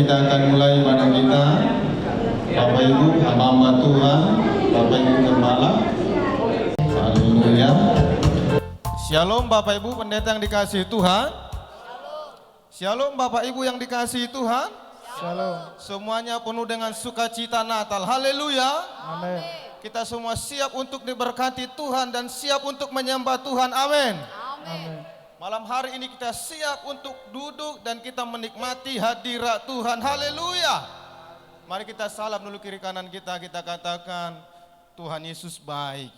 kita akan mulai ibadah kita. Bapak Ibu, hamba Tuhan, Bapak Ibu Gembala. Haleluya. Shalom Bapak Ibu pendeta yang dikasihi Tuhan. Shalom Bapak Ibu yang dikasihi Tuhan. Shalom. Semuanya penuh dengan sukacita Natal. Haleluya. Amin. Kita semua siap untuk diberkati Tuhan dan siap untuk menyembah Tuhan. Amin. Amin. Malam hari ini kita siap untuk duduk dan kita menikmati hadirat Tuhan. Haleluya. Mari kita salam dulu kiri kanan kita katakan Tuhan Yesus baik.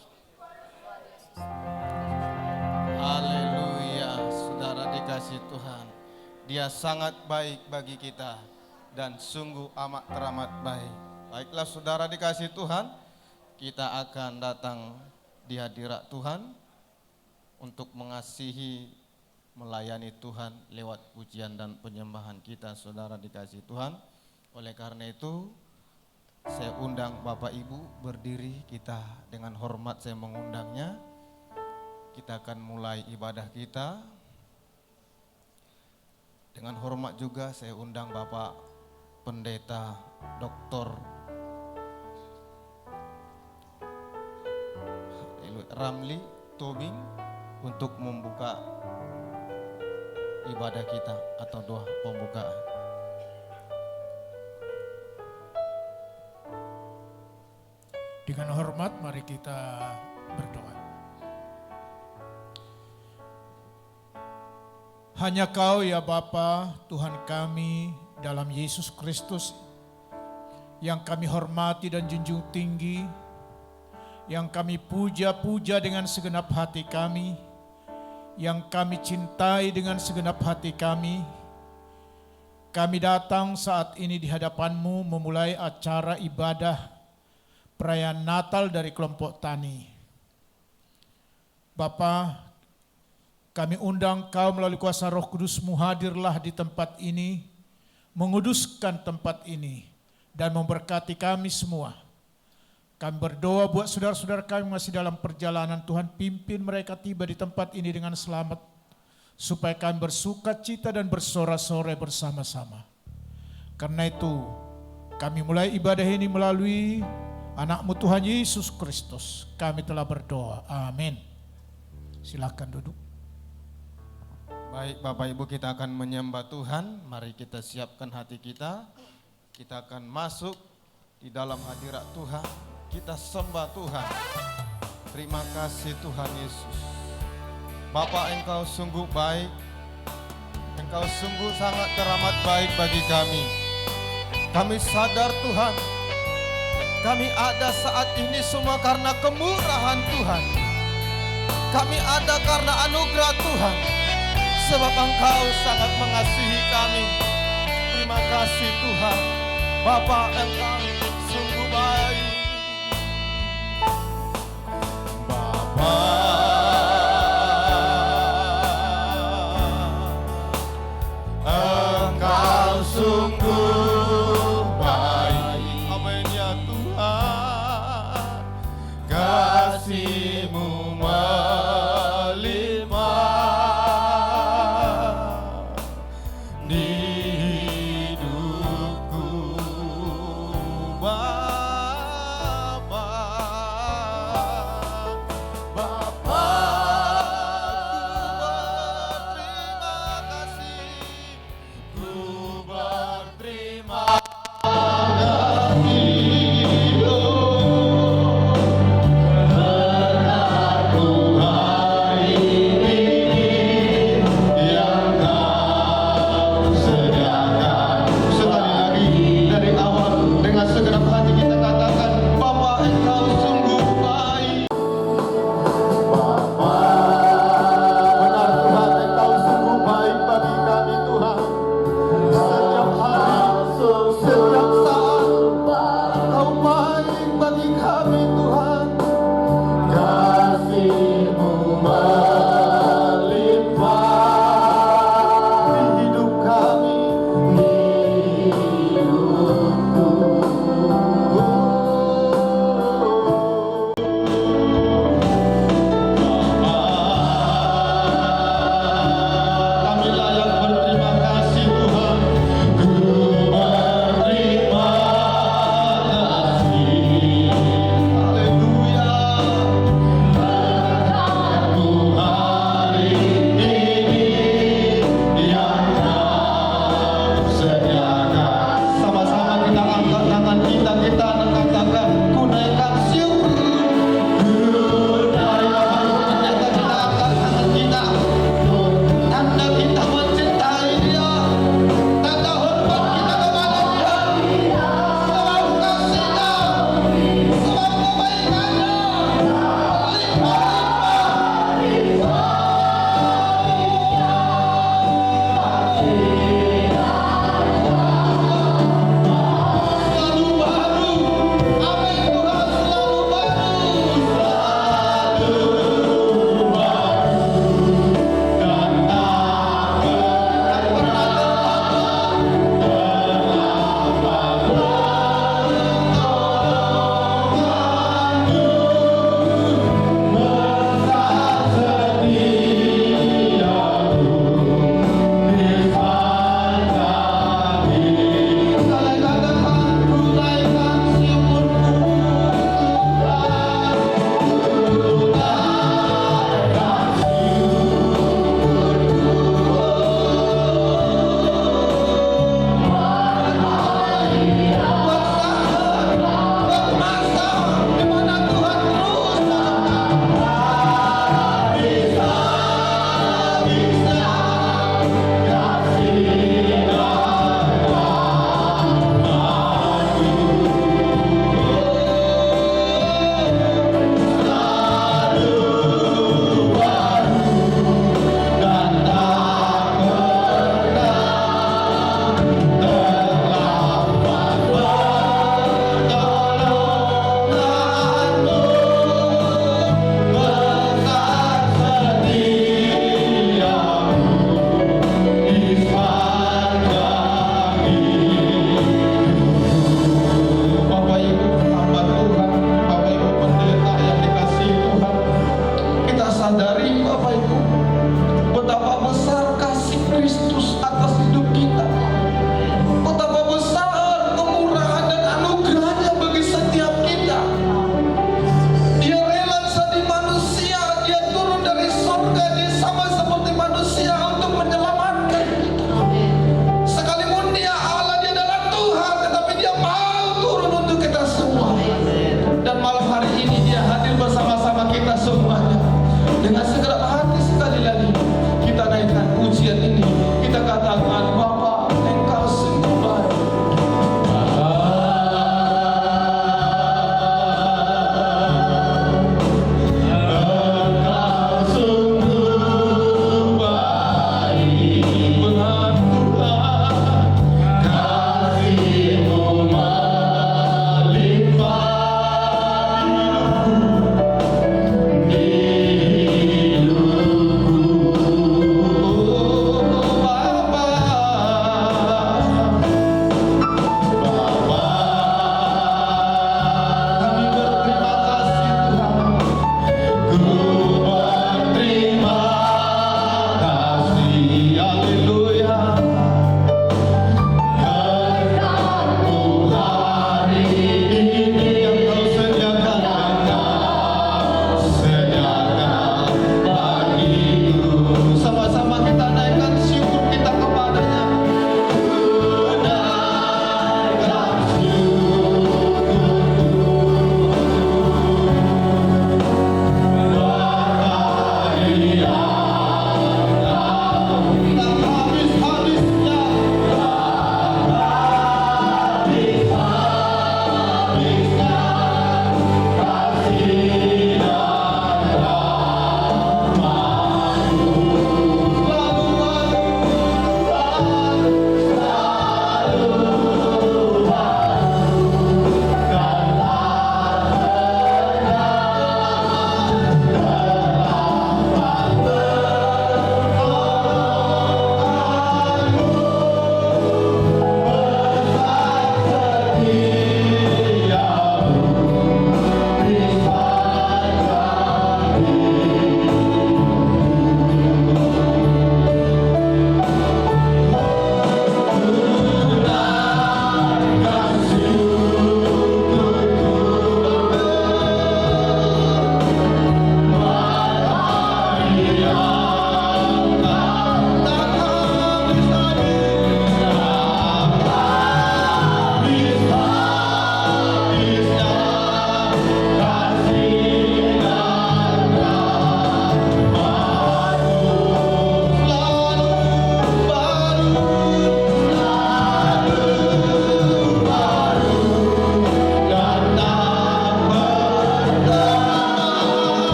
Haleluya. Saudara dikasih Tuhan, Dia sangat baik bagi kita dan sungguh amat teramat baik. Baiklah saudara dikasih Tuhan, kita akan datang di hadirat Tuhan untuk mengasihi, melayani Tuhan lewat pujian dan penyembahan kita, saudara dikasih Tuhan. Oleh karena itu, saya undang Bapak Ibu berdiri, kita dengan hormat saya mengundangnya. Kita akan mulai ibadah kita. Dengan hormat juga saya undang Bapak Pendeta Dr. Ramli Tobing untuk membuka ibadah kita atau doa pembukaan. Dengan hormat mari kita berdoa. Hanya Kau ya Bapa, Tuhan kami dalam Yesus Kristus yang kami hormati dan junjung tinggi, yang kami puja-puja dengan segenap hati kami, yang kami cintai dengan segenap hati kami. Kami datang saat ini di hadapan-Mu memulai acara ibadah perayaan Natal dari kelompok tani. Bapa, kami undang Kau melalui kuasa Roh Kudus-Mu, hadirlah di tempat ini, menguduskan tempat ini, dan memberkati kami semua. Kami berdoa buat saudara-saudara kami masih dalam perjalanan, Tuhan pimpin mereka tiba di tempat ini dengan selamat, supaya kami bersukacita dan bersorak-sorai bersama-sama. Karena itu, kami mulai ibadah ini melalui Anak-Mu Tuhan Yesus Kristus. Kami telah berdoa. Amin. Silakan duduk. Baik Bapak Ibu, kita akan menyembah Tuhan. Mari kita siapkan hati kita. Kita akan masuk di dalam hadirat Tuhan. Kita sembah Tuhan. Terima kasih Tuhan Yesus. Bapak, Engkau sungguh baik. Engkau sungguh sangat teramat baik bagi kami. Kami sadar Tuhan, kami ada saat ini semua karena kemurahan Tuhan. Kami ada karena anugerah Tuhan. Sebab Engkau sangat mengasihi kami. Terima kasih Tuhan. Bapa, Engkau sungguh baik. Bapa, Engkau sungguh baik. Amin ya Tuhan. Kasih-Mu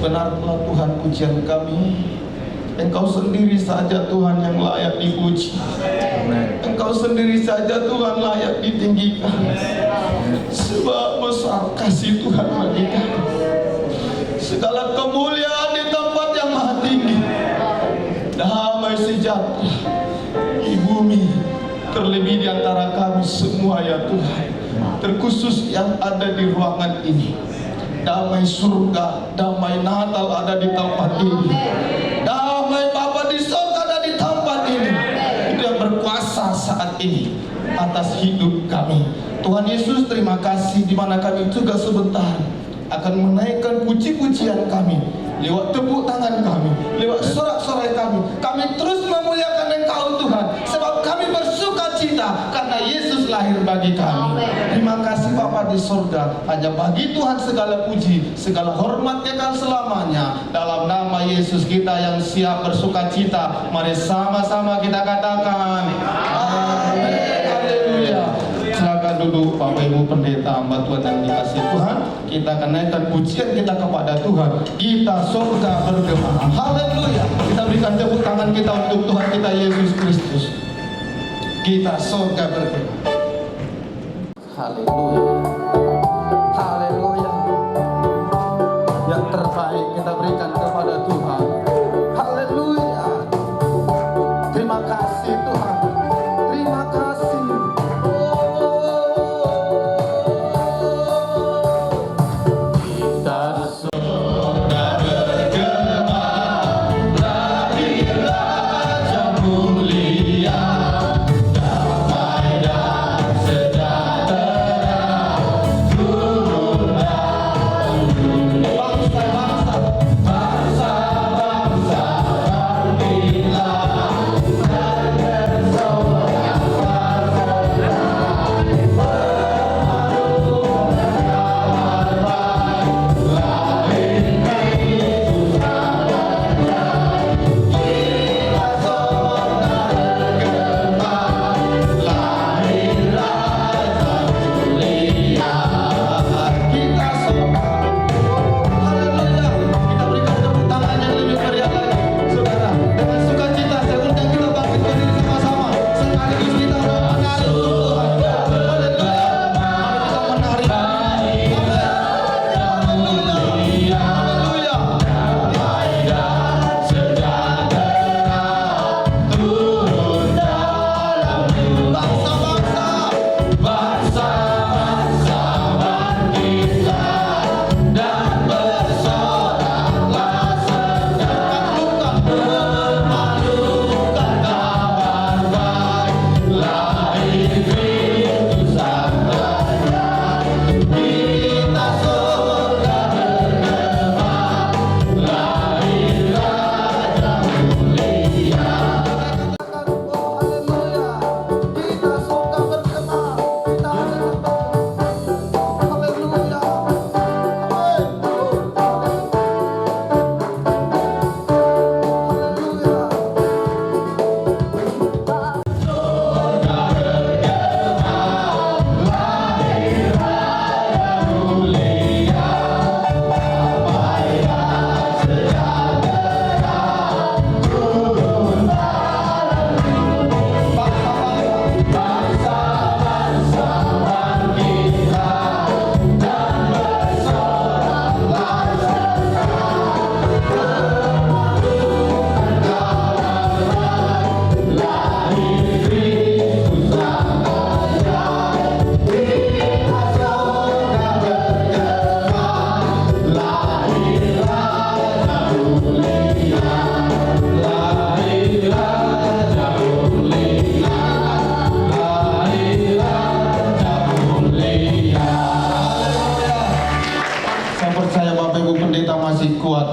Sebenarnya Tuhan pujian kami, Engkau sendiri saja Tuhan yang layak dipuji. Engkau sendiri saja Tuhan layak ditinggikan. Sebab besar kasih Tuhan bagi kami. Segala kemuliaan di tempat yang maha tinggi, damai sejahtera di bumi, terlebih di antara kami semua ya Tuhan. Terkhusus yang ada di ruangan ini, damai surga, damai Natal ada di tempat ini, damai Bapa di surga ada di tempat ini. Itu yang berkuasa saat ini atas hidup kami. Tuhan Yesus, terima kasih, di mana kami juga sebentar akan menaikkan puji-pujian kami lewat tepuk tangan kami, lewat sorak-sorai kami. Kami terus memuliakan Engkau Tuhan, sebab kami bersuka cita karena Yesus lahir bagi kami. Terima kasih Bapa di surga. Hanya bagi Tuhan segala puji, segala hormat kekal selamanya. Dalam nama Yesus kita yang siap bersuka cita, mari sama-sama kita katakan amin. Haleluya. Silakan duduk Bapak Ibu Pendeta, hamba Tuhan yang dikasihi Tuhan. Kita akan naikkan pujian kita kepada Tuhan. Kita surga bergema. Haleluya. Kita berikan tepuk tangan kita untuk Tuhan kita Yesus Kristus. Kita surga bergema. Haleluya. Haleluya. Yang terbaik kita berikan kepada Tuhan. Haleluya. Terima kasih Tuhan. Terima kasih.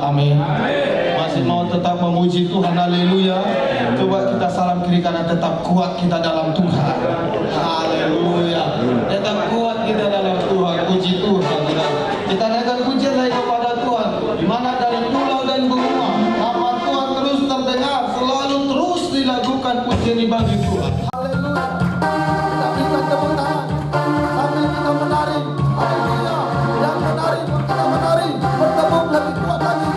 Amin. Masih mau tetap memuji Tuhan, haleluya. Coba kita salam kiri kanan, tetap kuat kita dalam Tuhan. Haleluya. Tetap kuat kita dalam Tuhan. Puji Tuhan. Kita naikkan pujian lagi kepada Tuhan. Di mana dari pulau dan benua, nama Tuhan terus terdengar, selalu terus dilakukan pujian ini bagi Tuhan. Haleluya. Kita berikan tepuk tangan sambil kita menari. Haleluya. Yang menari, kita menari. Bertepuk lebih kuat lagi.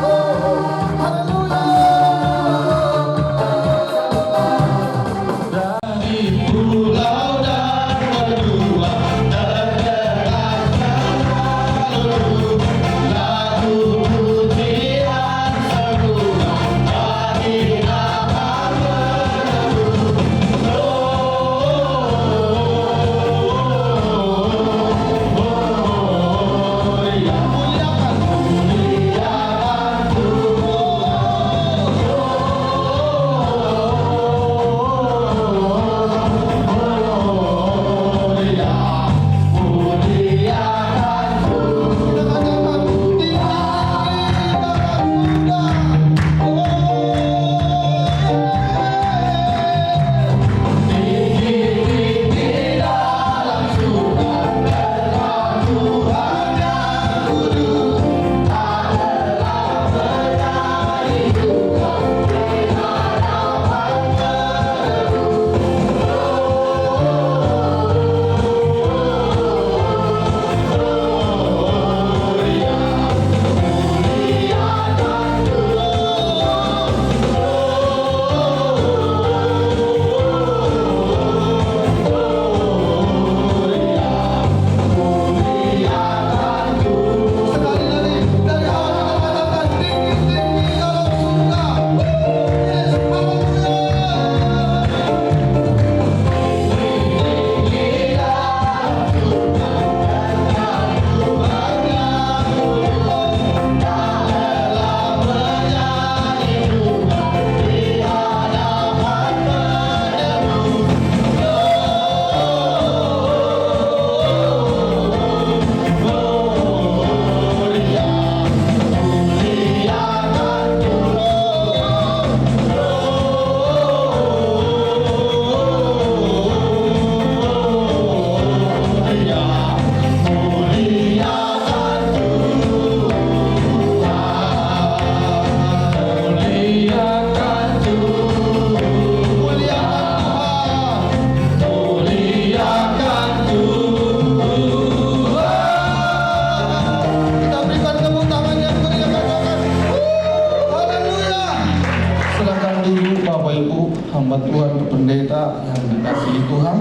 pendeta yang dikasihi Tuhan,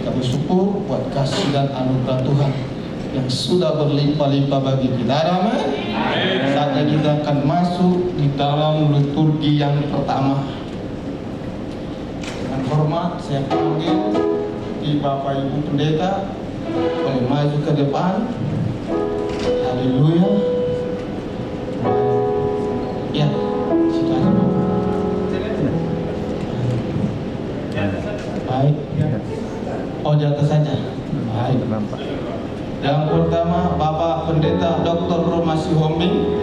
kami syukur buat kasih dan anugerah Tuhan yang sudah berlimpah-limpah bagi kita. Amin. Saatnya kita akan masuk di dalam liturgi yang pertama. Dengan hormat saya panggil di Bapak Ibu Pendeta boleh maju ke depan. Haleluya. Ya, silakan. Baik. Oh, di atas saja. Baik. Yang pertama Bapak Pendeta Dr. Romasi Hombing.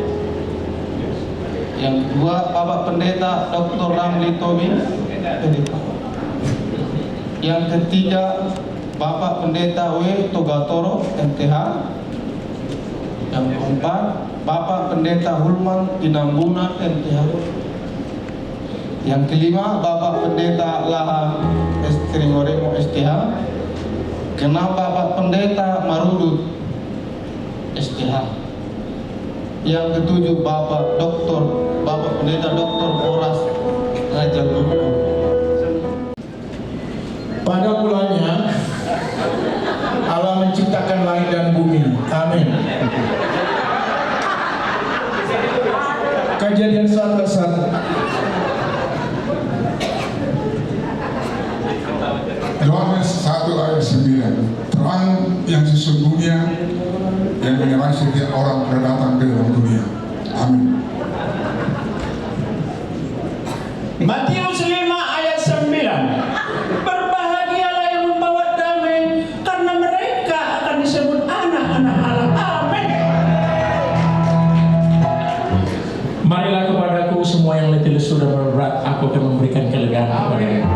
Yang kedua Bapak Pendeta Dr. Ramli Tomi. Yang ketiga Bapak Pendeta W. Togatoro MTH. Yang keempat Bapak Pendeta Hulman Tinambuna MTH. Yang kelima Bapak Pendeta Laha Estringoremo STH. Keenam Bapak Pendeta Marudut STH. Yang ketujuh Bapak Pendeta Dr. Horas Raja Luka. Pada mulanya Allah menciptakan langit dan bumi. Amin. Kejadian 1:1. Yohanes 1 ayat 9. Terang yang sesungguhnya yang menyerang setiap orang yang datang ke dalam dunia. Amin. Matius 5 ayat 9. Berbahagialah yang membawa damai, karena mereka akan disebut anak-anak Allah. Amin. Marilah kepadaku semua yang letih lesu dan berat, aku akan memberikan kelegaan kepadamu.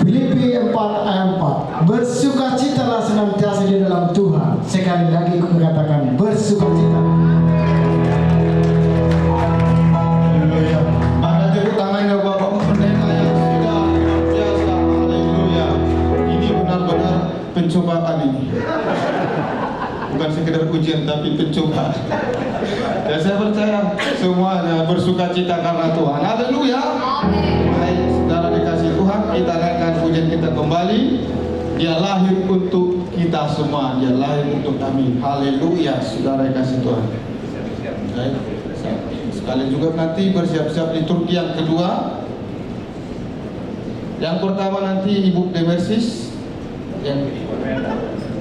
Filipi 4 ayat 4. Bersukacitalah senantiasa di dalam Tuhan. Sekali lagi aku katakan bersukacita. Haleluya. Maka tepuk tangannya Bapak Pendeta yang sudah biasa. Haleluya. Ini benar-benar pencobaan ini. Bukan sekedar ujian tapi pencobaan. Dan saya percaya semuanya bersukacita karena Tuhan. Haleluya. Baik, saudara dikasih Tuhan, kita naikkan pujian kita kembali. Dia lahir untuk kita semua. Dia lahir untuk kami. Haleluya, saudara dikasih Tuhan. Baik. Sekali juga nanti bersiap-siap liturgi yang kedua. Yang pertama nanti Ibu Demersis, yang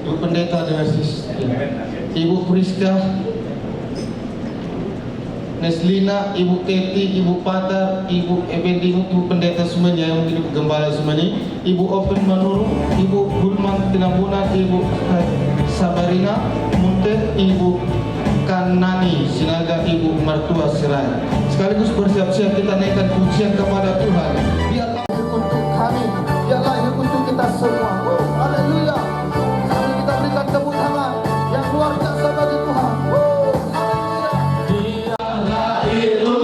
Ibu Pendeta Demersis, Ibu Priska, Neslina, Ibu Teti, Ibu Patar, Ibu Effendi, Ibu Pendeta semuanya, yang Ibu Gembala semuanya, Ibu Open Manuru, Ibu Hulman Tinambunan, Ibu Sabarina Munte, Ibu Kanani Sinaga, Ibu Martua Sirai. Sekaligus bersiap-siap kita naikkan pujian kepada Tuhan. Dia lahir untuk kami, Dia lahir untuk kita semua. Haleluya. Mari kita berikan tepuk tangan yang luar biasa bagi Tuhan. Dia itu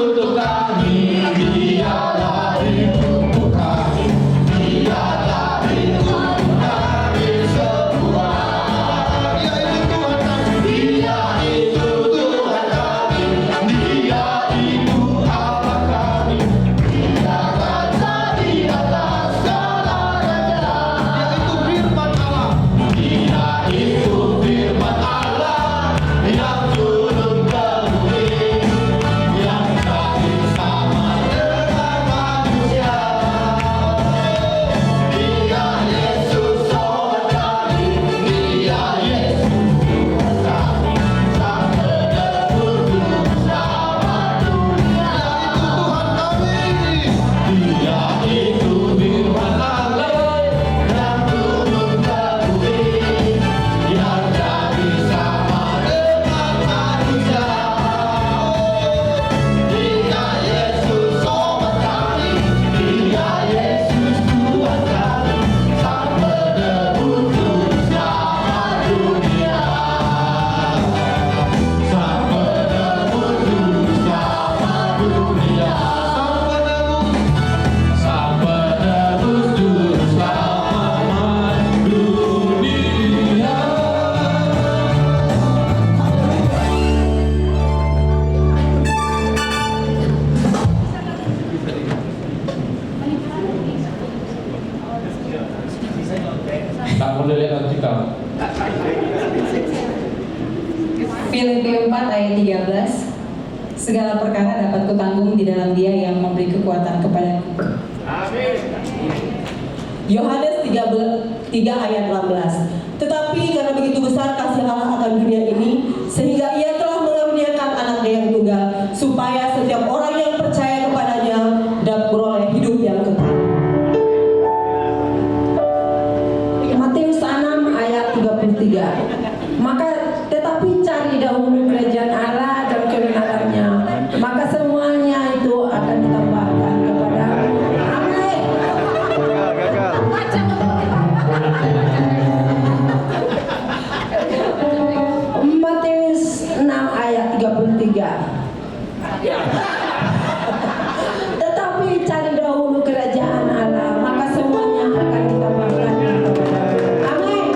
Filipi 4 ayat 13. Segala perkara dapat kutanggung di dalam Dia yang memberi kekuatan kepadaku. Amin. Yohanes 3 ayat 18. Tetapi karena begitu besar kasih Allah akan dunia ini, sehingga Ia telah mengaruniakan anaknya yang tunggal, supaya setiap orang yang percaya kepadanya dapat beroleh hidup yang kekal. Matius 6 ayat 33. Maka tetapi cari dahulu kerajaan Allah dan kebenarannya, maka semuanya itu akan ditambahkan kepadamu. Amin. Matius 6 ayat 33. Tetapi cari dahulu kerajaan Allah, maka semuanya akan ditambahkan kepadamu. Amin.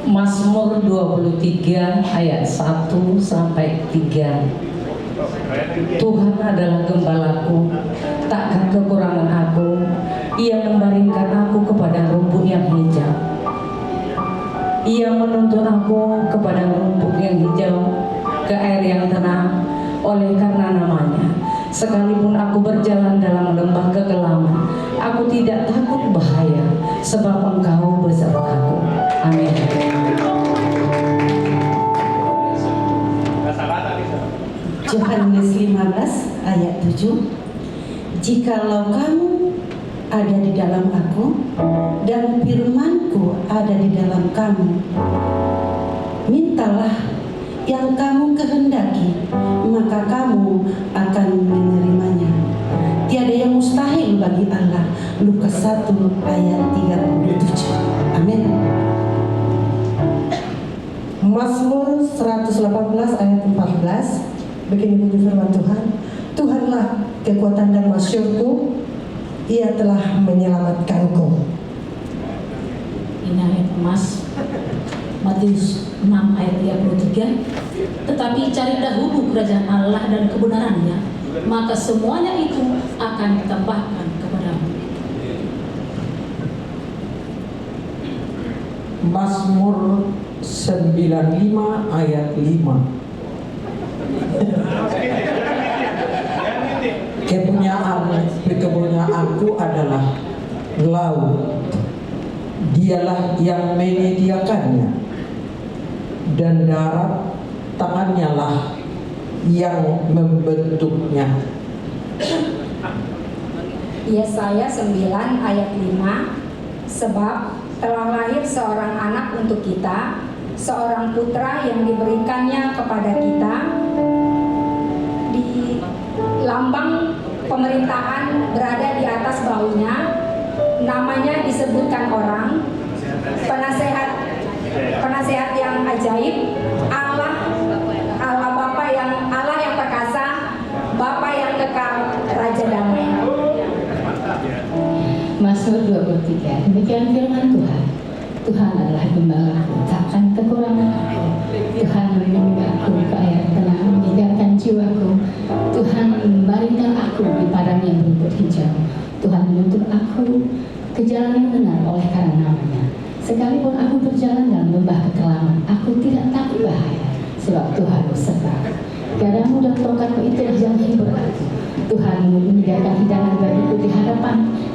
Mazmur 23 ayat 1 sampai 3. Tuhan adalah gembalaku, takkan kekurangan aku. Ia membaringkan aku kepada rumput yang hijau. Ia menuntun aku kepada rumput yang hijau, ke air yang tenang, oleh karena namanya. Sekalipun aku berjalan dalam lembah kekelaman, aku tidak takut bahaya, sebab Engkau besertaku. Amin. Yohanes 15 ayat 7. Jikalau kamu ada di dalam aku dan firman-Ku ada di dalam kamu, mintalah yang kamu kehendaki, maka kamu akan menerimanya. Tiada yang mustahil bagi Allah. Lukas 1 ayat 37. Amin. Mazmur 118 ayat 14. Begini bunyi firman Tuhan. Tuhanlah kekuatan dan masyurku, Ia telah menyelamatkanku. Ini ayat emas, Matius 6 ayat 33. Tetapi cari dahulu kerajaan Allah dan kebenarannya, maka semuanya itu akan ditambahkan kepadamu. Mazmur 95 ayat 5. Kepunyaanku adalah laut, Dialah yang menyediakannya, dan darat, tangannya lah yang membentuknya. Yesaya 9 ayat 5. Sebab telah lahir seorang anak untuk kita, seorang putra yang diberikannya kepada kita. Di lambang pemerintahan berada di atas bahunya. Namanya disebutkan orang, penasehat yang ajaib, Allah Bapa yang perkasa, Bapa yang kekal, Raja damai. Mazmur 23. Demikian firman Tuhan. Tuhan adalah gembalaku, takkan kekurangan aku. Tuhan melindungi aku ke air tenang, menyegarkan jiwaku. Tuhan membaringkan aku di padang yang berumput hijau. Tuhan menuntun aku ke jalan yang benar oleh karena namanya. Sekalipun aku berjalan dalam lembah kekelaman, aku tidak takut bahaya, sebab Tuhan beserta. Gadamu dan tongkatmu itulah yang hibur aku. Tuhan menyediakan hidangan bagiku di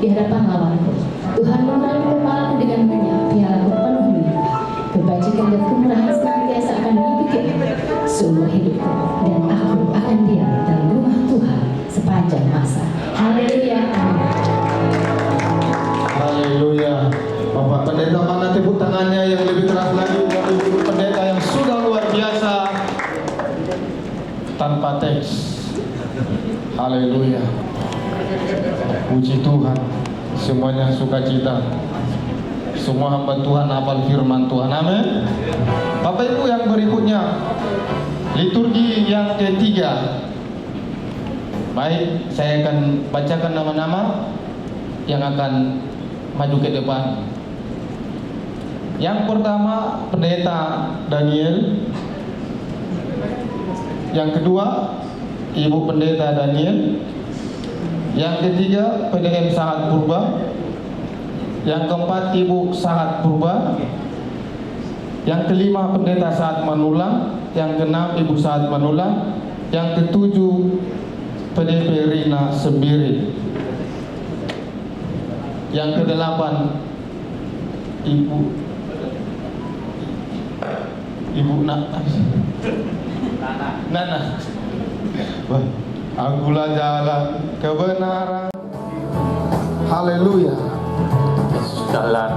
hadapan lawanku. Tuhan memberi kepalaku dengan minyak, pialaku penuh minyak. Kebajikan dan kemurahan senantiasa akan mengikuti seumur hidupku, dan aku akan diam dalam rumah Tuhan sepanjang masa. Haleluya. Haleluya. Bapak Pendeta mana tepuk tangannya yang lebih keras lagi buat Ibu Pendeta yang sudah luar biasa tanpa teks. Haleluya. Puji Tuhan. Semuanya sukacita. Semua hamba Tuhan hafal firman Tuhan. Amin. Bapak Ibu yang berikutnya, liturgi yang ketiga. Baik, saya akan bacakan nama-nama yang akan maju ke depan. Yang pertama, Pendeta Daniel. Yang kedua, Ibu Pendeta Daniel. Yang ketiga, PDM Sahat Purba. Yang keempat, Ibu Sahat Purba. Yang kelima, Pendeta Sahat Manulang. Yang keenam, Ibu Sahat Manulang. Yang ketujuh, PDP Rina Sembiri. Yang kedelapan, Ibu Nana. Wah, akulah jalan kebenaran. Haleluya. Jalan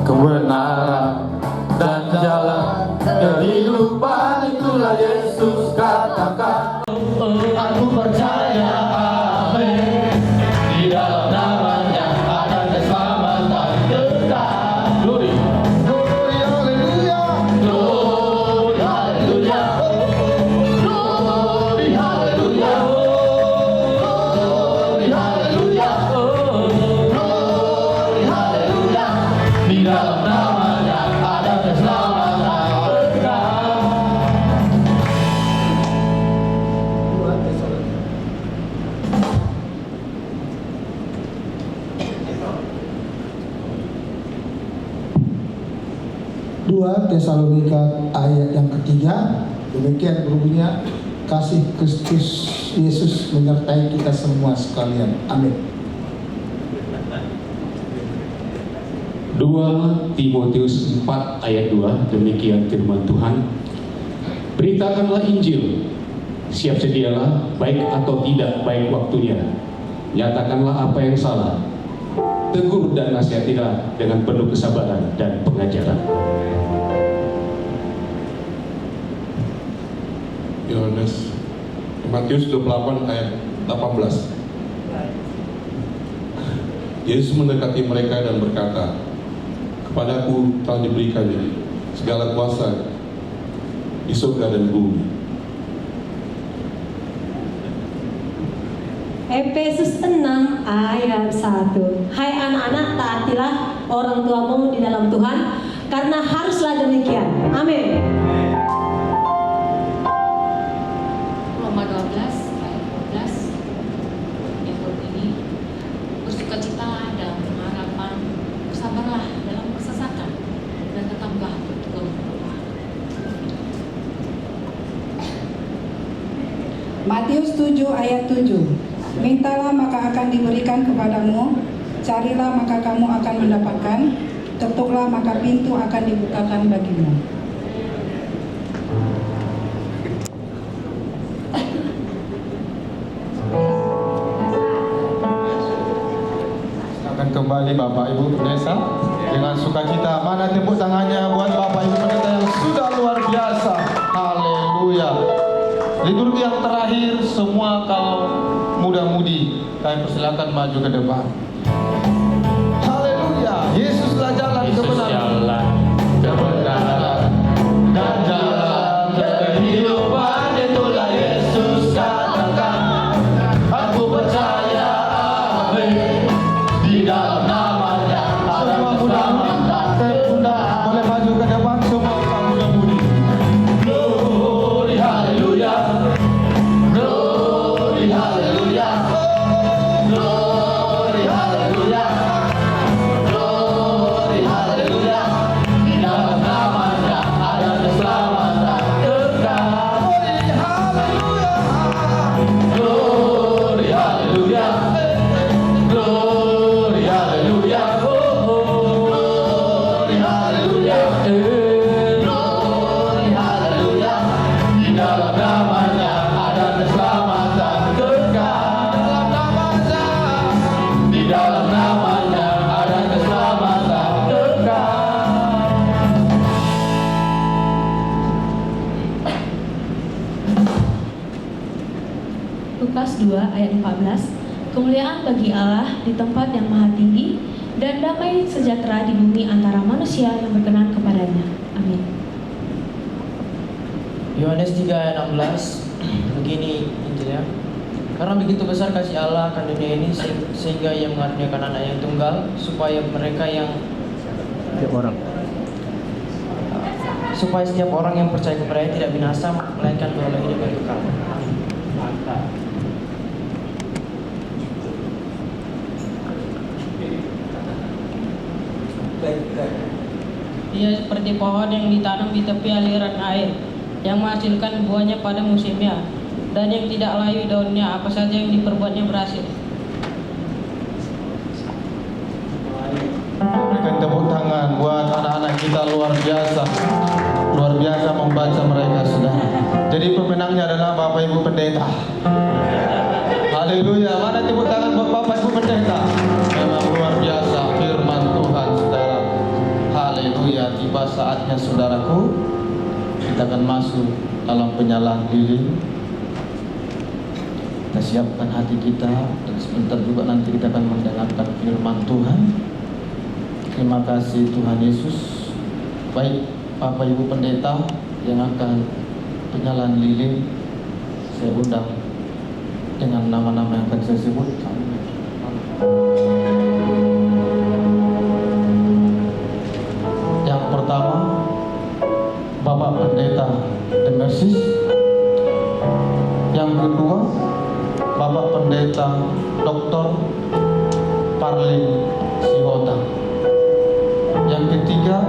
kebenaran dan jalan kehidupan, itulah Yesus katakan. Aku percaya, amin. Di dalam namanya ada keselamatan kekal. Glory. Glory, haleluya. Glory, haleluya. Glory, haleluya. Glory, haleluya. Glory, haleluya. Di dalam namanya ada keselamatan kekal. 2 Tesalonika ayat yang ketiga, demikian berbunyi, kasih Kristus Yesus menyertai kita semua sekalian. Amin. 2 Timotius 4 ayat 2, demikian firman Tuhan. Beritakanlah Injil, siap sedialah, baik atau tidak baik waktunya. Nyatakanlah apa yang salah, tegur dan nasihatilah dengan penuh kesabaran dan pengajaran. Matius 28 ayat 18. Yesus mendekati mereka dan berkata, kepadaku telah diberikan segala kuasa di surga dan bumi. Efesus 6 ayat 1. Hai anak-anak, taatilah orang tuamu di dalam Tuhan, karena haruslah demikian. Amin. Roma 12 ayat 12. Yang berbunyi, bersukacitalah dalam pengharapan, bersabarlah dalam kesesakan, dan tetaplah bertekun berdoa. Matius 7 ayat 7. Mintalah maka akan diberikan kepadamu, carilah maka kamu akan mendapatkan, ketuklah maka pintu akan dibukakan bagimu. Akan kembali Bapak Ibu Pendeta dengan sukacita. Mana tepuk tangannya buat Bapak Ibu Pendeta yang sudah luar biasa. Haleluya. Liturgi yang terakhir, semua kalau muda-mudi, kami persilakan maju ke depan. Haleluya. Yesuslah jalan kebenaran. Dan jalan kehidupan, itulah Yesus katakan. Aku percaya, amin. Di dalam namanya ada keselamatan. Boleh maju ke depan semua orang muda-mudi. Glory, haleluya. Glory, haleluya. Glory, haleluya. Glory, haleluya. Di dalam namanya ada keselamatan kekal. Glory, haleluya. Glory, haleluya. Glory, haleluya. Glory, haleluya. Di dalam namanya ada keselamatan kekal. Di dalam namanya ada keselamatan kekal. Lukas 2 ayat 14. Kemuliaan bagi Allah di tempat yang maha tinggi, dan damai sejahtera di bumi antara manusia yang berkenan kepadanya. Amin. Yohanes 3 ayat 16. Begini Injilnya. Karena begitu besar kasih Allah akan dunia ini, sehingga Ia mengaruniakan anak yang tunggal, supaya setiap orang yang percaya kepadanya tidak binasa, melainkan beroleh hidup yang kekal. Amin. baik-baik. Ia seperti pohon yang ditanam di tepi aliran air, yang menghasilkan buahnya pada musimnya, dan yang tidak layu daunnya, apa saja yang diperbuatnya berhasil. Berikan tepuk tangan buat anak-anak kita, luar biasa membaca mereka, saudara. Jadi pemenangnya adalah Bapak Ibu Pendeta. Haleluya. Mana tepuk tangan buat Bapak Ibu Pendeta? Memang luar biasa firman Tuhan, saudara. Haleluya. Tiba saatnya, saudaraku, kita akan masuk dalam penyalaan lilin. Kita siapkan hati kita, dan sebentar juga nanti kita akan mendengarkan firman Tuhan. Terima kasih Tuhan Yesus. Baik Bapak Ibu Pendeta yang akan penyalaan lilin, saya undang dengan nama-nama yang akan saya sebut. Yang pertama, Bapak Pendeta Demersis. Yang kedua, Bapak Pendeta Dr. Parlin Sihota. Yang ketiga,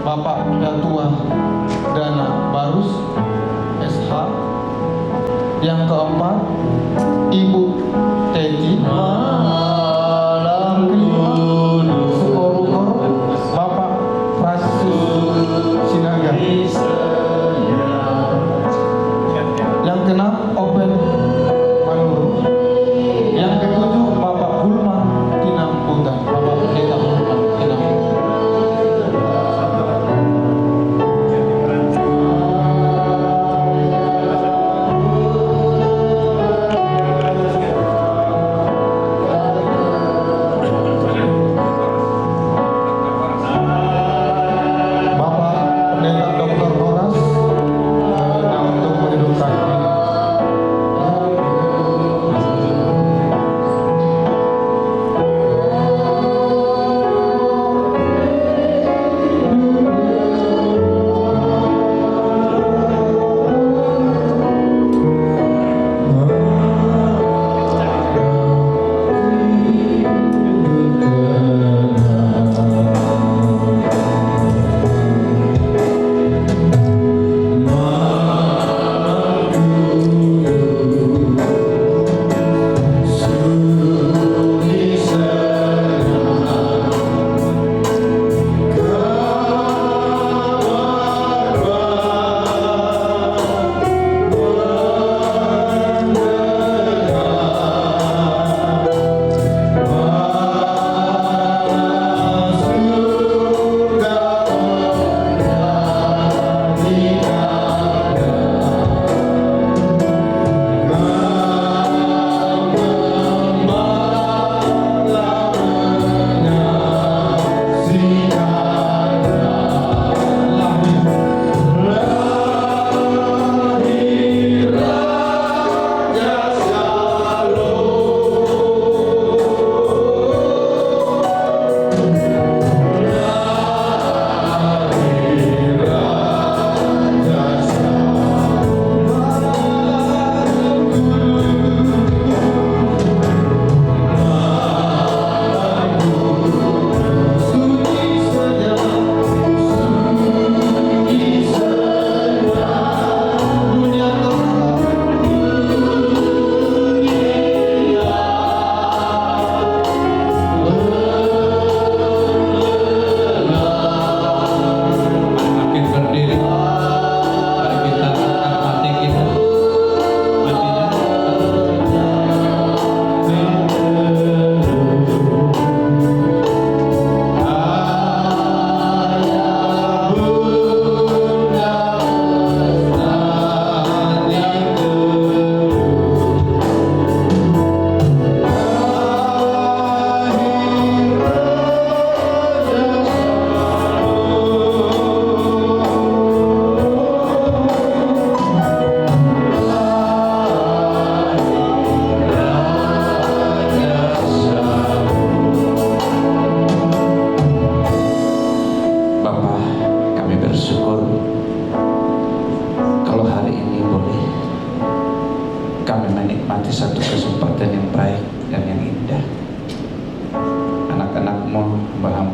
Bapak Ketua Dana Barus SH. Yang keempat, Ibu Teti. Yang kelima, Sukorukor Bapak Prasus Sinaga. Yang keenam, Open Manuru. Yang ketujuh, Bapak Gulman Tinamputan. Bapak Pendeta Gulman Tinamputan.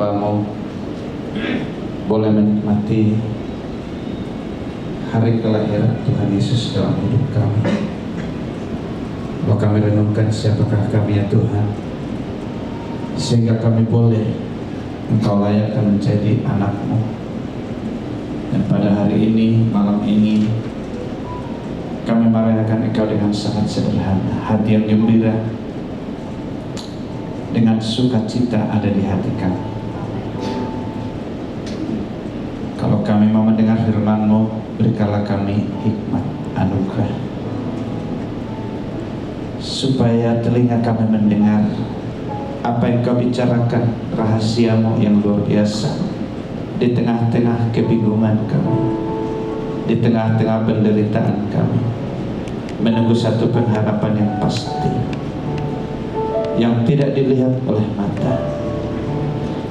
hamba-Mu boleh menikmati hari kelahiran Tuhan Yesus dalam hidup kami. Bahwa kami renungkan siapakah kami ya Tuhan, sehingga kami boleh Engkau layakkan menjadi anak-Mu. Dan pada hari ini, malam ini, kami merayakan Engkau dengan sangat sederhana, hati yang gembira, dengan sukacita ada di hati kami. Kalau kami mau mendengar firman-Mu, berikanlah kami hikmat anugerah, supaya telinga kami mendengar apa yang Kau bicarakan, rahasia-Mu yang luar biasa di tengah-tengah kebingungan kami, di tengah-tengah penderitaan kami, menunggu satu pengharapan yang pasti, yang tidak dilihat oleh mata,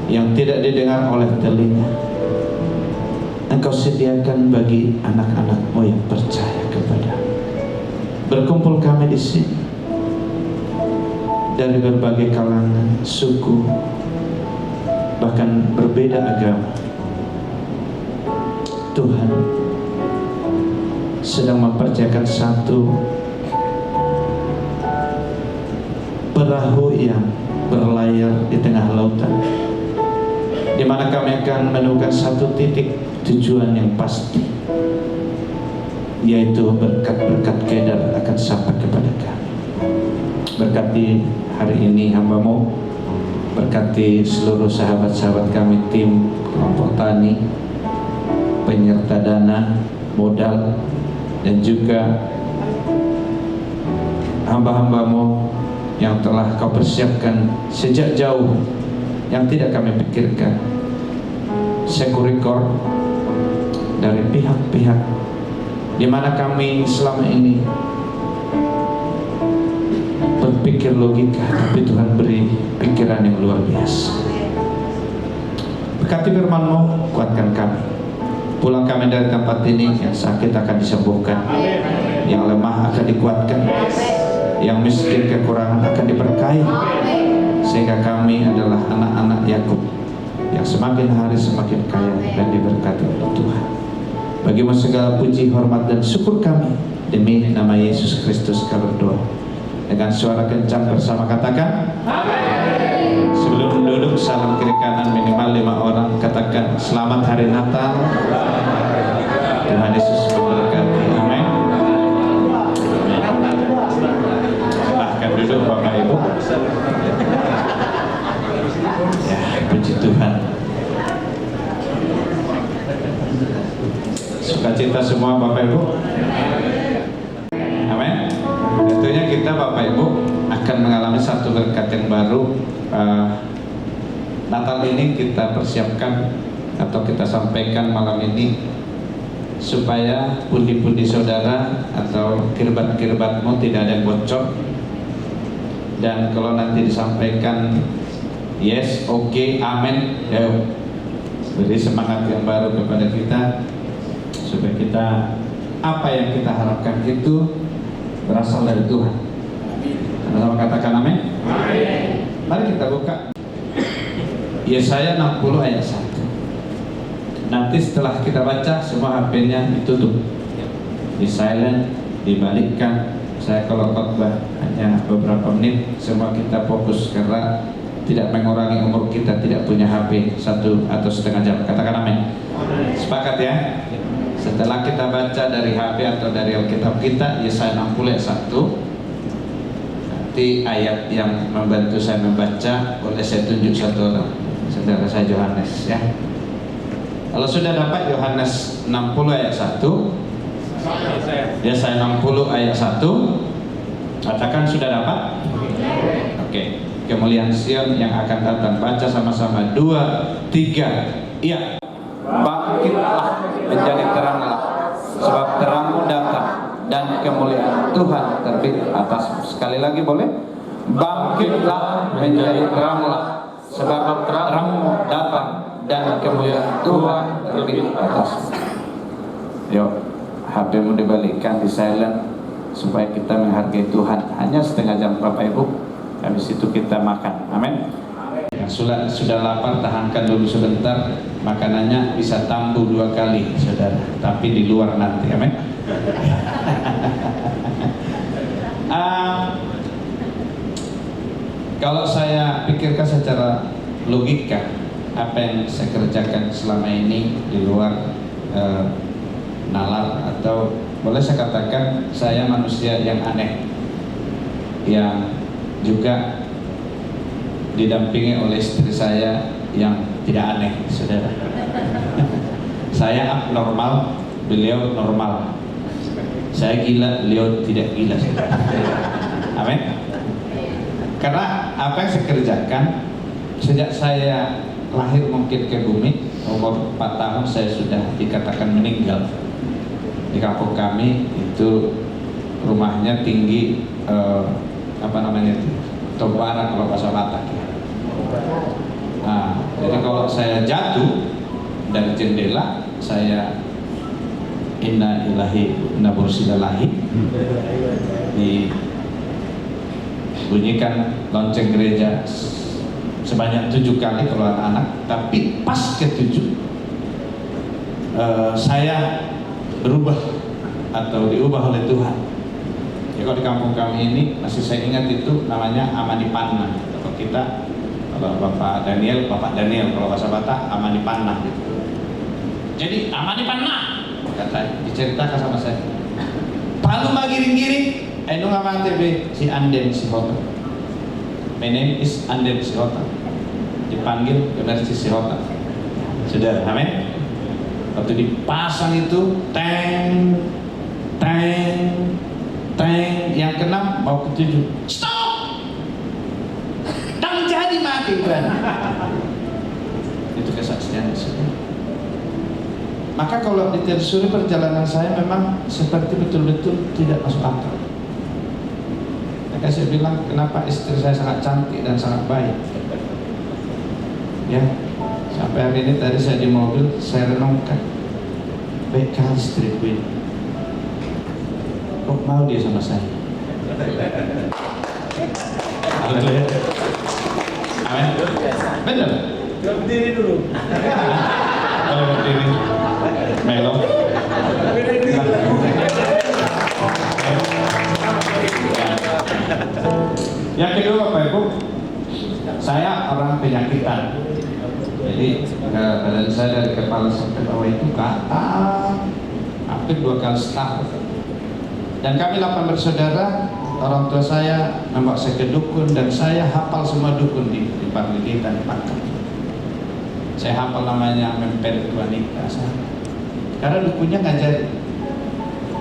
yang tidak didengar oleh telinga. Engkau sediakan bagi anak-anak-Mu yang percaya kepada. Berkumpul kami di sini dari berbagai kalangan, suku, bahkan berbeda agama. Tuhan sedang mempercayakan satu perahu yang berlayar di tengah lautan, di mana kami akan menemukan satu titik tujuan yang pasti, yaitu berkat-berkat kedar akan sampai kepada kami. Berkati hari ini hamba-Mu, berkati seluruh sahabat-sahabat kami, tim kelompok tani, penyerta dana, modal, dan juga hamba-hamba-Mu yang telah Kau persiapkan sejak jauh, yang tidak kami pikirkan. Sekurikor dari pihak-pihak di mana kami selama ini berpikir logika, tapi Tuhan beri pikiran yang luar biasa. Berkati firman-Mu, kuatkan kami. Pulang kami dari tempat ini, yang sakit akan disembuhkan, yang lemah akan dikuatkan, yang miskin kekurangan akan diberkahi, sehingga kami adalah anak-anak Yakub yang semakin hari semakin kaya dan diberkati oleh Tuhan. Bagi-Mu segala puji, hormat, dan syukur kami, demi nama Yesus Kristus kami berdoa. Dengan suara kencang bersama katakan amin. Sebelum duduk, salam kiri kanan minimal 5 orang. Katakan selamat hari Natal. Tuhan Yesus memberkati. Amin. Silahkan duduk Bapak Ibu. Ya, puji Tuhan. Sukacita semua Bapak Ibu. Amin. Tentunya kita Bapak Ibu akan mengalami satu berkat yang baru. Natal ini kita persiapkan atau kita sampaikan malam ini supaya pundi-pundi saudara atau kirbat-kirbatmu tidak ada yang bocor. Dan kalau nanti disampaikan yes, oke, amin, ya, beri semangat yang baru kepada kita supaya kita apa yang kita harapkan itu berasal dari Tuhan. Sama-sama katakan amin. Mari kita buka Yesaya 60 ayat 1. Nanti setelah kita baca, semua HP-nya ditutup, di silent, dibalikkan. Saya kalau khotbah hanya beberapa menit, semua kita fokus karena tidak mengurangi umur kita, tidak punya HP 1 atau setengah jam. Katakan amin. Sepakat ya? Setelah kita baca dari HP atau dari Alkitab kita, Yesaya 60 ayat 1, nanti ayat yang membantu saya membaca, boleh saya tunjuk satu orang, saudara saya Yohanes ya. Kalau sudah dapat Yohanes 60 ayat 1, Yesaya 60 ayat 1, katakan sudah dapat? Oke. Kemuliaan Sion yang akan datang, baca sama-sama 2, 3, iya. Bangkitlah menjadi teranglah, sebab terangmu datang dan kemuliaan Tuhan terbit atasmu. Sekali lagi boleh? Bangkitlah menjadi teranglah, sebab terangmu datang dan kemuliaan Tuhan terbit atasmu. Yuk, HP-mu dibalikkan, di silent, supaya kita menghargai Tuhan. Hanya setengah jam Bapak Ibu, habis itu kita makan. Amin. Sudah lapar, tahankan dulu sebentar, makanannya bisa tambuh 2 kali, saudara. Tapi di luar nanti, amin. Kalau saya pikirkan secara logika, apa yang saya kerjakan selama ini di luar nalar, atau boleh saya katakan saya manusia yang aneh, yang juga didampingi oleh istri saya yang tidak aneh, saudara. Saya abnormal, beliau normal. Saya gila, beliau tidak gila, saudara. Amin. Karena apa yang saya kerjakan sejak saya lahir mungkin ke bumi, umur 4 tahun saya sudah dikatakan meninggal. Di kampung kami itu rumahnya tinggi Tombara kalau bahasa Batak. Nah, jadi kalau saya jatuh dari jendela, saya inna ilahi inna bursilalahi, dibunyikan lonceng gereja sebanyak 7 kali kalau anak-anak. Tapi pas ke-7 saya berubah atau diubah oleh Tuhan. Ya, kalau di kampung kami ini masih saya ingat itu namanya Amanipanna. Kalau kita, kalau Bapak Daniel kalau bahasa Batak Amanipanna gitu. Jadi Amanipanna kata diceritakan sama saya. Palu magiring-giring, anu ngamante be si Anden si Hota. My name is Anden si Hota. Dipanggil benar si Hota. Sudah, amin. Waktu dipasang itu teng yang ke-6 mau ke-7, stop, dan jadi mati kan. Itu kesaksian. Maka kalau ditelusuri perjalanan saya memang seperti betul-betul tidak masuk akal. Maka saya bilang kenapa istri saya sangat cantik dan sangat baik. Ya, sampai hari ini tadi saya di mobil saya renungkan, baik kali istriku ini. Kok mau dia sama saya? Haleluya. Amin. Benar. Berdiri dulu. Kalau berdiri, melo. Yang kedua, Bapak Ibu, saya orang penyakitan. Jadi badan saya dari kepala sampai bawah itu ke atas hampir 2 kali setahun. Dan kami 8 bersaudara, orang tua saya membawa saya ke dukun dan saya hafal semua dukun di Parlili dan Pangkal. Saya hafal namanya Mempel Wanita karena dukunnya ngajarin.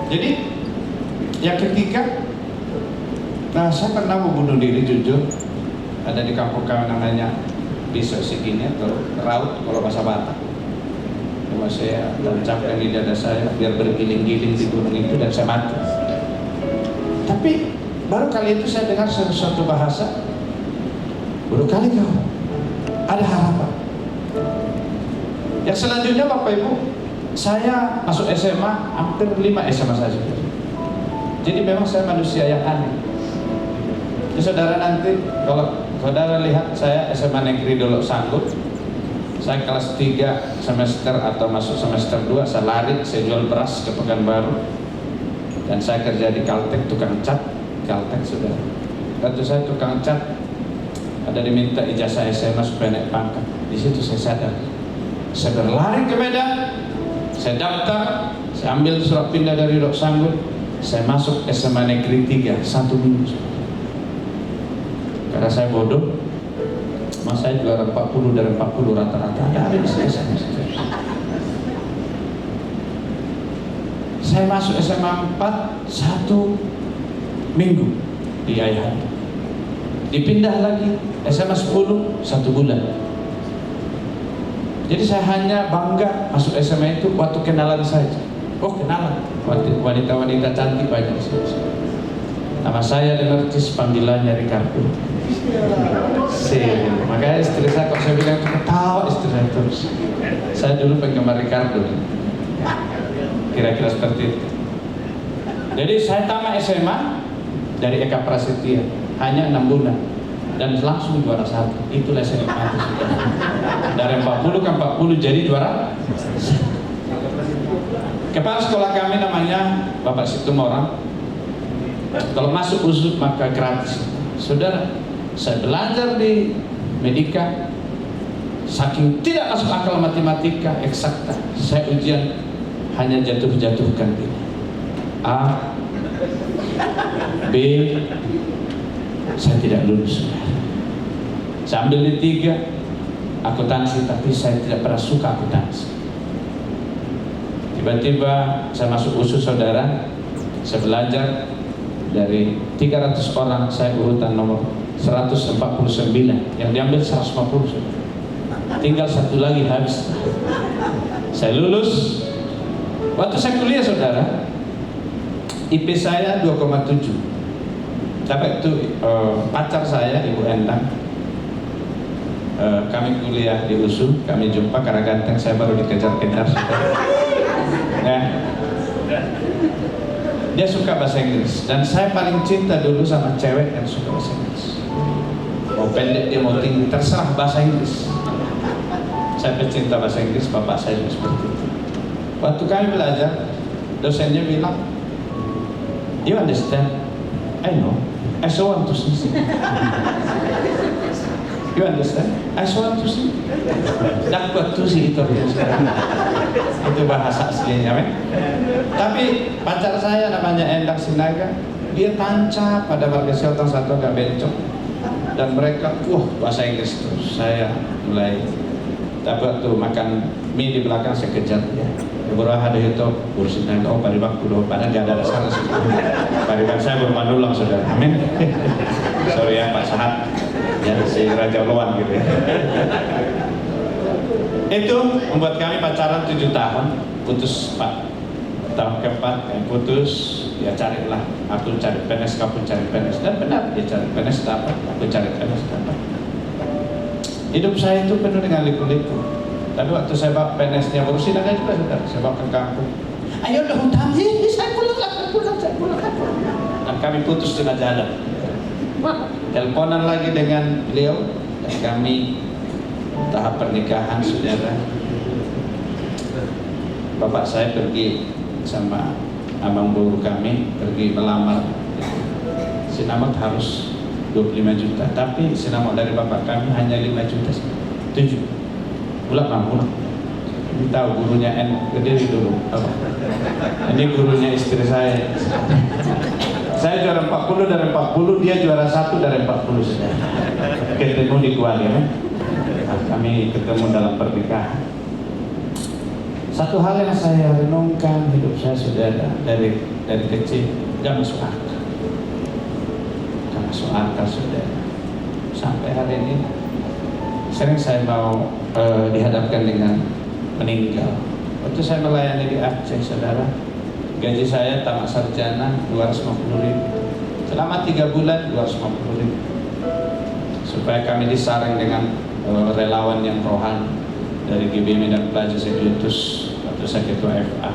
Jadi yang ketiga, saya pernah mau bunuh diri jujur. Ada di kampung kami namanya Pisau Segini atau Raut kalau bahasa Batak. Cuma saya tancapkan di dada saya biar bergiling-giling di gunung itu dan saya mati. Tapi baru kali itu saya dengar sesuatu bahasa, baru kali kau ada harapan. Yang selanjutnya Bapak Ibu, saya masuk SMA, hampir 5 SMA saja. Jadi memang saya manusia yang aneh. Jadi saudara nanti kalau saudara lihat saya SMA Negeri Dolok Sanggut, saya kelas 3 semester atau masuk semester 2 saya lari, saya jual beras ke Pekanbaru. Dan saya kerja di Kaltek, tukang cat Kaltek, saudara. Waktu saya tukang cat, ada diminta ijazah SMA supaya naik pangkat. Di situ saya sadar, saya berlari ke Medan, saya daftar, saya ambil surat pindah dari Dolok Sanggut, saya masuk SMA Negeri 3 1 minggu. Karena saya bodoh, mas saya juara 40 dari 40 rata-rata. Ya, saya masuk SMA 4 1 minggu di Ayah. Dipindah lagi SMA 10 1 bulan. Jadi saya hanya bangga masuk SMA itu waktu kenalan saja. Oh, kenalan wanita-wanita cantik banyak. Nama saya Demertis, panggilannya Ricardo. Makanya istri saya kalau saya bilang ketawa istri saya terus. Saya dulu penggemar Ricardo. Kira-kira seperti itu. Jadi saya tamat SMA dari Eka Prasetya hanya 6 bulan. dan langsung juara 1. Itulah saya nikmati. Dari 40 ke 40 jadi juara. Kepala sekolah kami namanya Bapak Situmorang. Kalau masuk USUD maka gratis. Saudara, saya belajar di Medika, saking tidak masuk akal matematika eksakta, saya ujian hanya jatuh-jatuhkan ini. A, B, saya tidak lulus. Saya ambil di 3 akuntansi, tapi saya tidak pernah suka akuntansi. Tiba-tiba saya masuk USUD, saudara. Saya belajar dari 300 orang, saya urutan nomor 149, yang diambil 150. Tinggal 1 lagi habis. Saya lulus. Waktu saya kuliah, saudara, IP saya 2,7. Tapi itu pacar saya, Ibu Endang, kami kuliah di USUD, kami jumpa karena ganteng, saya baru dikejar-kejar. Ya. Dia suka bahasa Inggris, dan saya paling cinta dulu sama cewek yang suka bahasa Inggris. Mau pendek dia mau tinggi, terserah bahasa Inggris. Saya pecinta bahasa Inggris, bapak saya juga seperti itu. Waktu kami belajar, dosennya bilang, "You understand? I know. I so want to see." You understand? I so want to see. Dapat tuh sih itu itu bahasa aslinya, men. Tapi pacar saya namanya Endang Sinaga, dia tancap pada warga Selatan satu agak bencong, dan mereka bahasa Inggris terus. Saya mulai dapat tuh makan mie di belakang, saya kejar dia. Beberapa hari itu urusin naga, paribang kudo, padahal nggak ada dasar. Paribang saya bermanulang, saudara. Amin. Sorry ya Pak Sahat, ya si Raja Luan gitu ya. Itu membuat kami pacaran 7 tahun, putus 4. Tahun keempat kami putus, dia carilah, aku cari PNS, kamu cari PNS, dan benar dia cari PNS dapat, aku cari PNS dapat. Hidup saya itu penuh dengan liku-liku. Tapi waktu saya bawa PNS-nya berusin aja juga, saudara, saya bawa ke kampung. Ayo udah hutang, saya pulang. Dan kami putus tengah jalan. Teleponan lagi dengan beliau, dan kami tahap pernikahan, saudara. Bapak saya pergi sama abang guru kami, pergi melamar. Sinamot harus 25 juta, tapi sinamot dari bapak kami hanya 5 juta, 7. Pulang. Ini tahu gurunya berdiri dulu. Ini gurunya istri saya. Saya juara 40 dari 40, dia juara 1 dari 40. Ketemu di Kuala, ya. Kami ketemu dalam pernikahan. Satu hal yang saya renungkan hidup saya, saudara, dari kecil, gak masuk akal. Gak masuk akal, saudara. Sampai hari ini sering saya mau dihadapkan dengan meninggal. Waktu saya melayani di Aceh, saudara, gaji saya tamat sarjana 250.000. Selama 3 bulan 250.000. Supaya kami disaring dengan relawan yang rohani dari GBM dan Pelajar, saya diutus waktu saya ketua FA.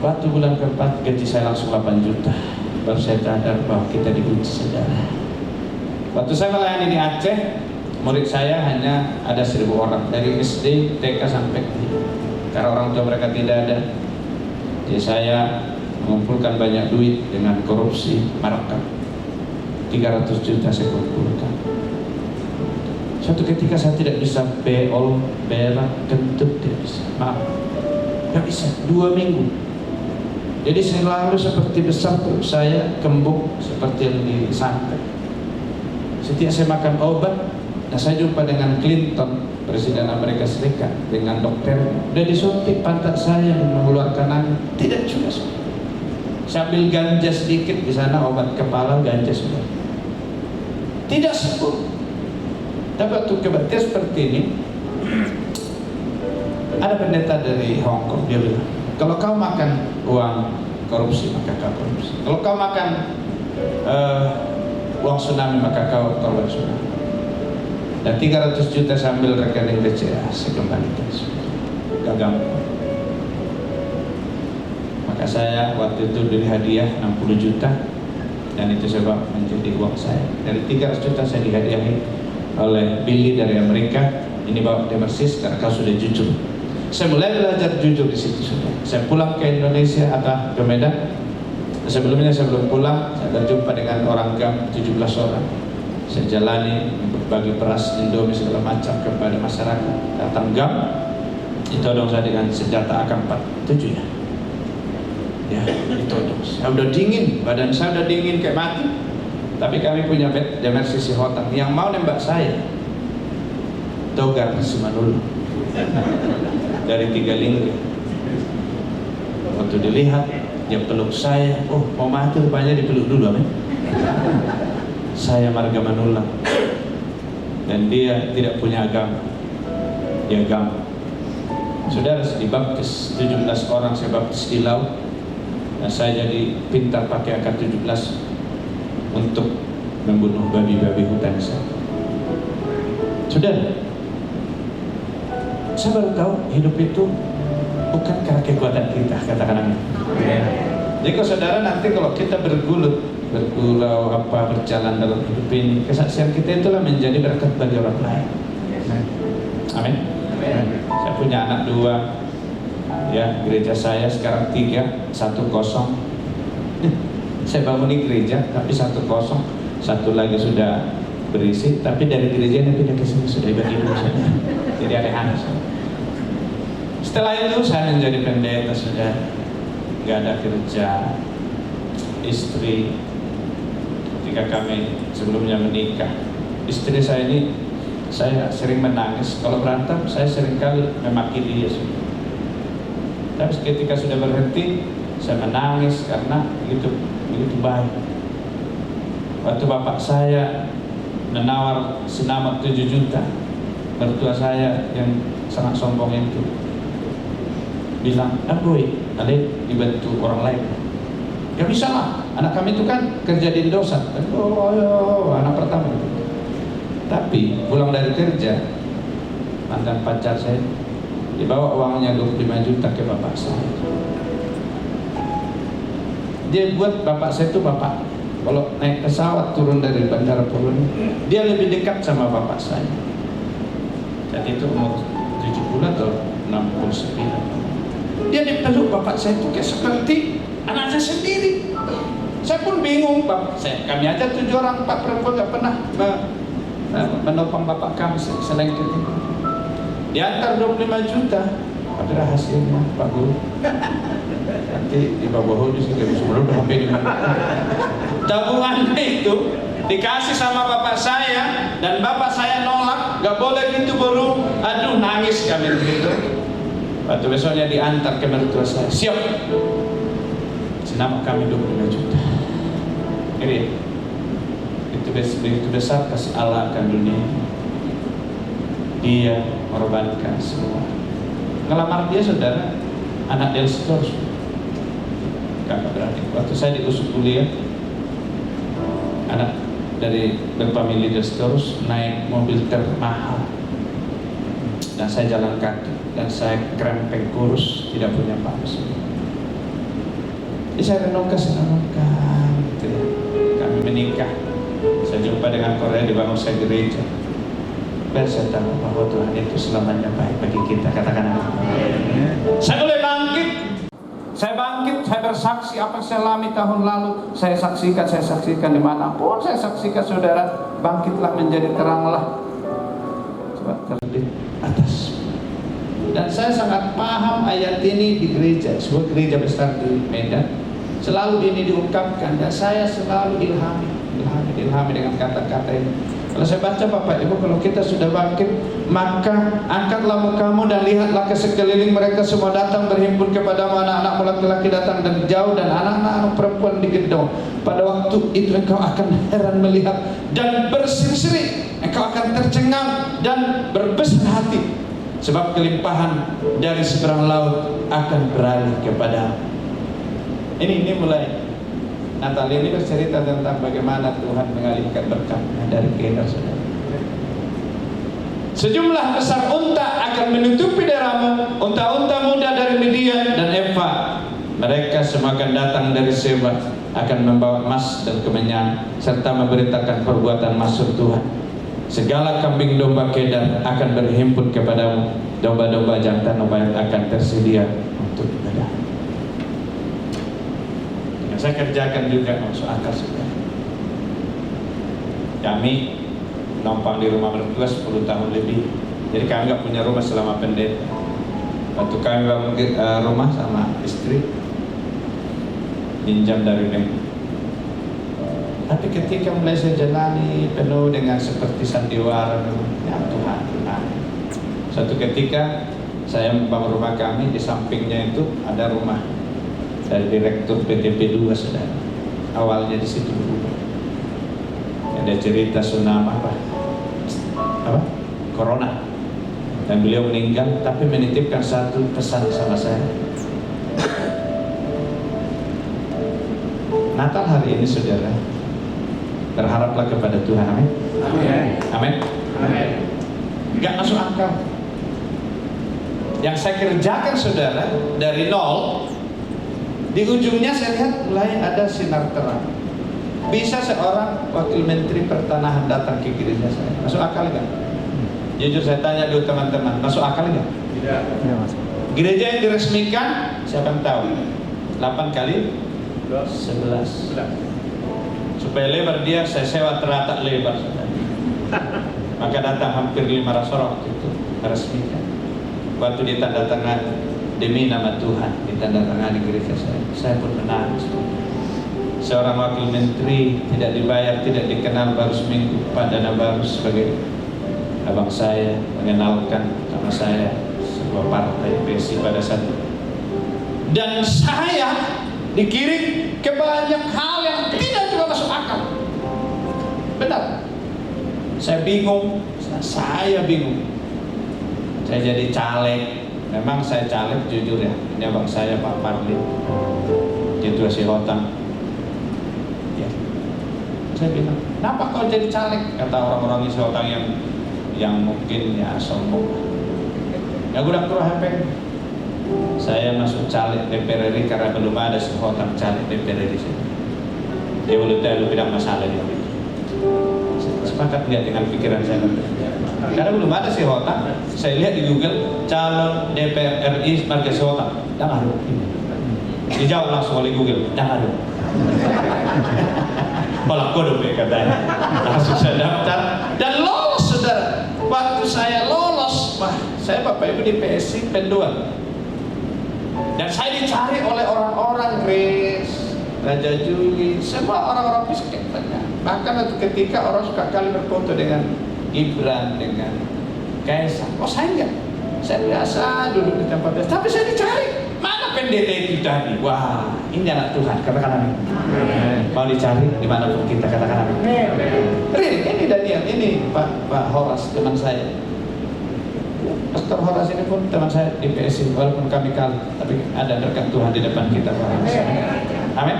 Waktu bulan keempat gaji saya langsung 8 juta. Baru saya sadar bahwa kita diuji, saudara. Waktu saya melayani di Aceh, murid saya hanya ada 1.000 orang dari SD, TK sampai karena orang tua mereka tidak ada. Jadi saya mengumpulkan banyak duit dengan korupsi, markup 300 juta saya kumpulkan. Suatu ketika saya tidak bisa beol, berak, kentut, tidak bisa. Maaf, tidak bisa. 2 minggu. Jadi selalu seperti besar perut saya, kembung seperti yang disantet. Setiap saya makan obat, nah saya jumpa dengan Clinton, Presiden Amerika Serikat, dengan dokter, udah disuntik pantat saya mengeluarkan angin, tidak juga. Saya ambil ganja sedikit di sana, obat kepala, ganja sudah tidak sembuh. Tapi waktu kebatian seperti ini, ada pendeta dari Hong Kong, dia bilang, kalau kau makan uang korupsi maka kau korupsi, kalau kau makan uang tsunami maka kau korban tsunami. Dan 300 juta saya ambil rekening BCA, saya kembalikan. Gak gampang. Maka saya waktu itu beli hadiah 60 juta. dan itu sebab menjadi uang saya. Dari 300 juta saya dihadiahi oleh Billy dari Amerika. Ini bawa Demersis karena kau sudah jujur. Saya mulai belajar jujur di situ sudah. Saya pulang ke Indonesia atau ke Medan. Sebelumnya saya belum pulang, saya berjumpa dengan orang GAM 17 orang. Saya jalani berbagi beras, Indomie segala macam kepada masyarakat. Datang GAM, ditodong saya dengan senjata AK-47 ya. Ya, ditodong. Saya udah dingin, badan saya udah dingin kayak mati. Tapi kami punya Demersis Hotang yang mau nembak saya. Togar Simanul dari 3 Lingga. Waktu dilihat, dia peluk saya. Oh, mau mati rupanya dipeluk dulu, amin. Saya Marga Manulang. Dan dia tidak punya agama. Dia agama. Saudara, dibaptis 17 orang, saya baptis di laut. Dan saya jadi pintar pakai AK-17 untuk membunuh babi-babi hutan saya. Saudara, saya baru tahu hidup itu bukan karena kekuatan kita, katakan amin. Jadi kalau saudara nanti kalau kita bergulau berjalan dalam hidup ini, kesaksian kita itulah menjadi berkat bagi orang lain. Amin. Saya punya anak 2, ya, gereja saya sekarang 3, 1 kosong. Saya bangun di gereja, tapi 1 kosong, 1 lagi sudah berisi, tapi dari gereja ini pindah ke sini sudah bagi dulu saja. Jadi aneh-aneh. Setelah itu saya menjadi pendeta sudah, nggak ada kerja, istri. Ketika kami sebelumnya menikah, istri saya ini saya sering menangis. Kalau berantem saya sering kali memaki dia. Tapi ketika sudah berhenti, saya menangis karena begitu baik. Waktu bapak saya menawar senama 7 juta, mertua saya yang sangat sombong itu bilang, boy, Ale dibantu orang lain. Gak bisa lah, anak kami itu kan kerja di Indosat. Anak pertama itu. Tapi pulang dari kerja, mantan pacar saya dibawa uangnya 25 juta ke bapak saya. Dia buat bapak saya itu bapak. Kalau naik pesawat turun dari Bandara Purun, dia lebih dekat sama bapak saya. Jadi itu umur 70 atau 69. Dia dipeluk bapak saya itu kayak seperti anaknya sendiri. Saya pun bingung, bapak saya. Kami aja 7 orang, 4 perempuan gak pernah menopang bapak kami selain itu. Diantar 25 juta, tapi rahasianya Pak Guru. Nanti di bawah di sini sebelum udah sampai di mana. Tabungan itu dikasih sama bapak saya dan bapak saya nolak, gak boleh gitu baru, aduh nangis kami begitu. Waktu besoknya diantar ke mertua saya, siap, senama kami 25 juta. Ini itu begitu besar kasih Allah akan dunia. Dia mengorbankan semua. Ngelamar dia saudara, anak Delstor, kakak beradik. Waktu saya diusuk kuliah, anak dari berfamili Destorus naik mobil termahal dan saya jalan kaki dan saya krempeng kurus, tidak punya paus. Jadi saya renungkan gitu ya. Kami menikah, saya jumpa dengan Korea, dibangun saya gereja. Dan saya tahu bahwa Tuhan itu selamanya baik bagi kita, katakan amin. Saya boleh bangkit. Saya bangkit, saya bersaksi apa yang saya alami tahun lalu. Saya saksikan dimanapun saya saksikan saudara, bangkitlah menjadi teranglah. Coba terlebih atas. Dan saya sangat paham ayat ini di gereja, sebuah gereja besar di Medan. Selalu ini diungkapkan dan saya selalu ilhami dengan kata-kata ini. Kalau saya baca Bapak Ibu, kalau kita sudah bangkit, maka angkatlah mukamu dan lihatlah ke sekeliling, mereka semua datang berhimpun kepadamu, anak-anakmu laki-laki datang dari jauh dan anak-anak perempuan di gedung. Pada waktu itu engkau akan heran melihat dan berseri-seri, engkau akan tercengang dan berbesar hati, sebab kelimpahan dari seberang laut akan beralih kepada. Ini mulai Natal ini bercerita tentang bagaimana Tuhan mengalihkan berkatnya dari kita, saudara. Sejumlah besar unta akan menutupi daerahmu, unta-unta muda dari Midian dan Eva. Mereka semua akan datang dari Seba akan membawa emas dan kemenyan serta memberitakan perbuatan masuk Tuhan. Segala kambing domba Kedar akan berhimpun kepadamu, domba-domba jantan akan tersedia untuk ibadah. Yang saya kerjakan juga masuk akal sudah. Kami numpang di rumah mertua 10 tahun lebih. Jadi kami nggak punya rumah selama pendeta. Waktu kami bangun rumah sama istri, pinjam dari bank. Tapi ketika mulai saya jalani penuh dengan seperti sandiwara, ya Tuhan. Nah, suatu ketika saya membangun rumah kami, di sampingnya itu ada rumah dari direktur PTP 2 saudara. Awalnya di situ berubah. Ada cerita tsunami apa? Corona. Dan beliau meninggal, tapi menitipkan satu pesan sama saya. Natal hari ini saudara, berharaplah kepada Tuhan, amin. Amin. Amin. Gak masuk akal. Yang saya kerjakan saudara dari nol, di ujungnya saya lihat mulai ada sinar terang. Bisa seorang wakil menteri pertanahan datang ke gereja saya, masuk akal gak? Jujur saya tanya dulu teman-teman, masuk akal gak? Tidak. Gereja yang diresmikan, siapa yang tahu? 8 kali 11. Supaya lebar dia, saya sewa teratak lebar. Maka datang hampir 500 orang waktu itu meresmikan. Waktu ditandatangan demi nama Tuhan, ditandatangani gereja saya pun menangis. Seorang wakil menteri tidak dibayar, tidak dikenal, baru seminggu Pak Dana baru sebagai abang saya mengenalkan sama saya sebuah partai PSI pada saat itu. Dan saya dikirim ke banyak hal yang tidak juga masuk akal. Benar. Saya bingung. Saya jadi caleg. Memang saya caleg jujur ya. Ini abang saya Pak Parli, Ketua Sihotang. Ya. Saya bilang, kenapa kau jadi caleg? Kata orang-orang Sihotang yang mungkin ya sombong. Ya gudang kurang hepeng. Saya masuk caleg DPR RI karena belum ada Sihotang caleg DPR RI di sini. Dia belum tahu tidak masalah dia. Sepakat nggak dengan pikiran saya? Karena belum ada Sihotang. Saya lihat di Google calon DPR RI marga Sihotang. Jangan ada. Dijawab langsung oleh Google. Jangan ada. Balak kodok katanya. Langsung saya daftar dan lolos saudara. Waktu saya lolos, saya Bapak Ibu di PSI penduan. Dan saya dicari oleh orang-orang Grace, Raja Juli, semua orang-orang miskin. Bahkan waktu ketika orang suka kali berfoto dengan Gibran, dengan Kaisang. Oh saya enggak, saya biasa duduk di tempat biasa. Tapi saya dicari, mana pendeta itu tadi? Wah, ini anak Tuhan, katakan amin. Mau dicari dimanapun kita, katakan amin. Ini Daniel, ini Pak Horas, teman saya. Pastor Horas ini pun teman saya di PSI, walaupun kami kalah, tapi ada berkat Tuhan di depan kita. Amin.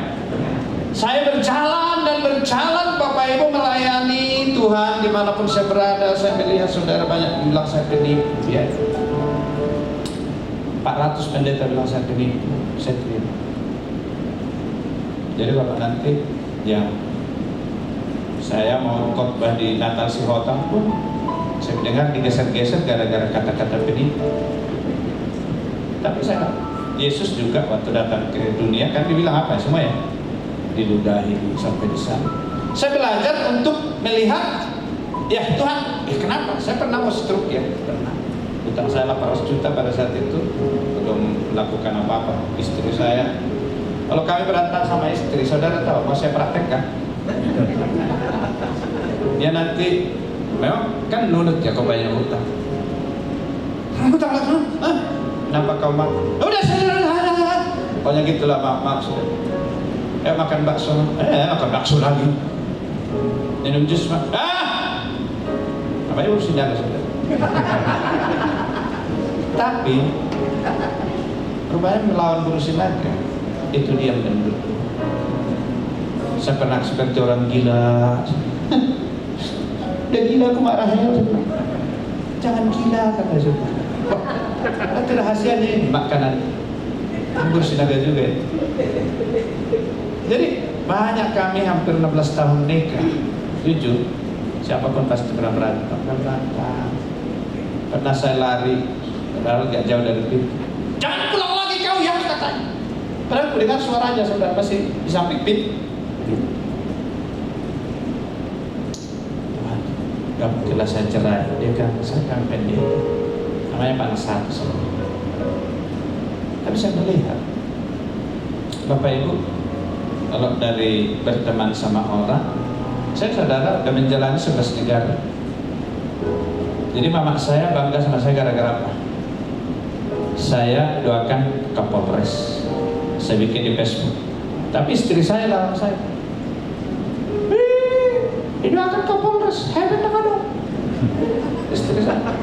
Saya berjalan dan berjalan, Bapak Ibu, melayani Tuhan dimanapun saya berada. Saya melihat saudara banyak bilang saya penipu, ya. 400 pendeta bilang saya penipu, saya terima. Jadi Bapak nanti yang saya mau khotbah di Natal Sihotang pun saya dengar digeser-geser gara-gara kata-kata penipu. Tapi saya, Yesus juga waktu datang ke dunia kan dibilang apa semua ya? Diludahi sampai di sana. Saya belajar untuk melihat, ya Tuhan, kenapa? Saya pernah mau stroke ya, pernah. Utang saya 800 juta pada saat itu, belum melakukan apa-apa. Istri saya, kalau kami berantem sama istri, saudara tahu, mau saya praktekkan. Dia nanti, memang kan nunut ya kau banyak utang. Utang lagi, kenapa kau mak? Udah saudara, pokoknya gitulah maaf saudara. Makan bakso, makan bakso lagi. Minum jus, apa ini urusin jaga saudara. Tapi rupanya melawan berusin lagi. Itu diam dan duduk. Saya pernah seperti orang gila. Udah gila aku marahnya. Jangan gila kata saudara. Itu rahasianya ini makanan. Berusin lagi juga ya. Jadi banyak kami hampir 16 tahun nikah. Jujur, siapapun pasti pernah berantem. Pernah saya lari, padahal gak jauh dari pintu. Jangan pulang lagi kau yang katanya. Padahal aku dengar suaranya sudah masih di samping pintu. Gak mungkinlah saya cerai. Dia kan, saya kan pendeta. Namanya Pak Nasar. Tapi saya melihat, Bapak Ibu, kalau dari berteman sama orang, saya saudara udah menjalani 11 negara. Jadi mama saya bangga sama saya gara-gara apa? Saya doakan Kapolres. Saya bikin di Facebook. Tapi istri saya larang saya. Didoakan Kapolres, hebat dong. Istri saya.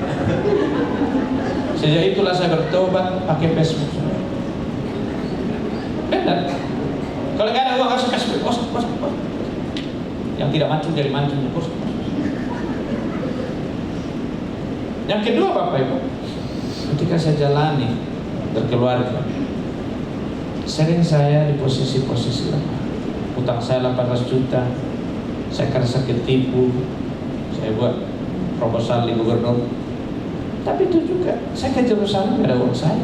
Sejak itulah saya bertobat pakai Facebook. Benar. Kalau nggak ada uang harus Facebook. Bos. Yang tidak mancung jadi mancung, bos. Yang kedua Bapak Ibu, ketika saya jalani berkeluarga, sering saya di posisi-posisi lemah. Utang saya 18 juta, saya karena sakit tipu, saya buat proposal di gubernur. Tapi itu juga, saya ke Yerusalem nggak ada uang saya.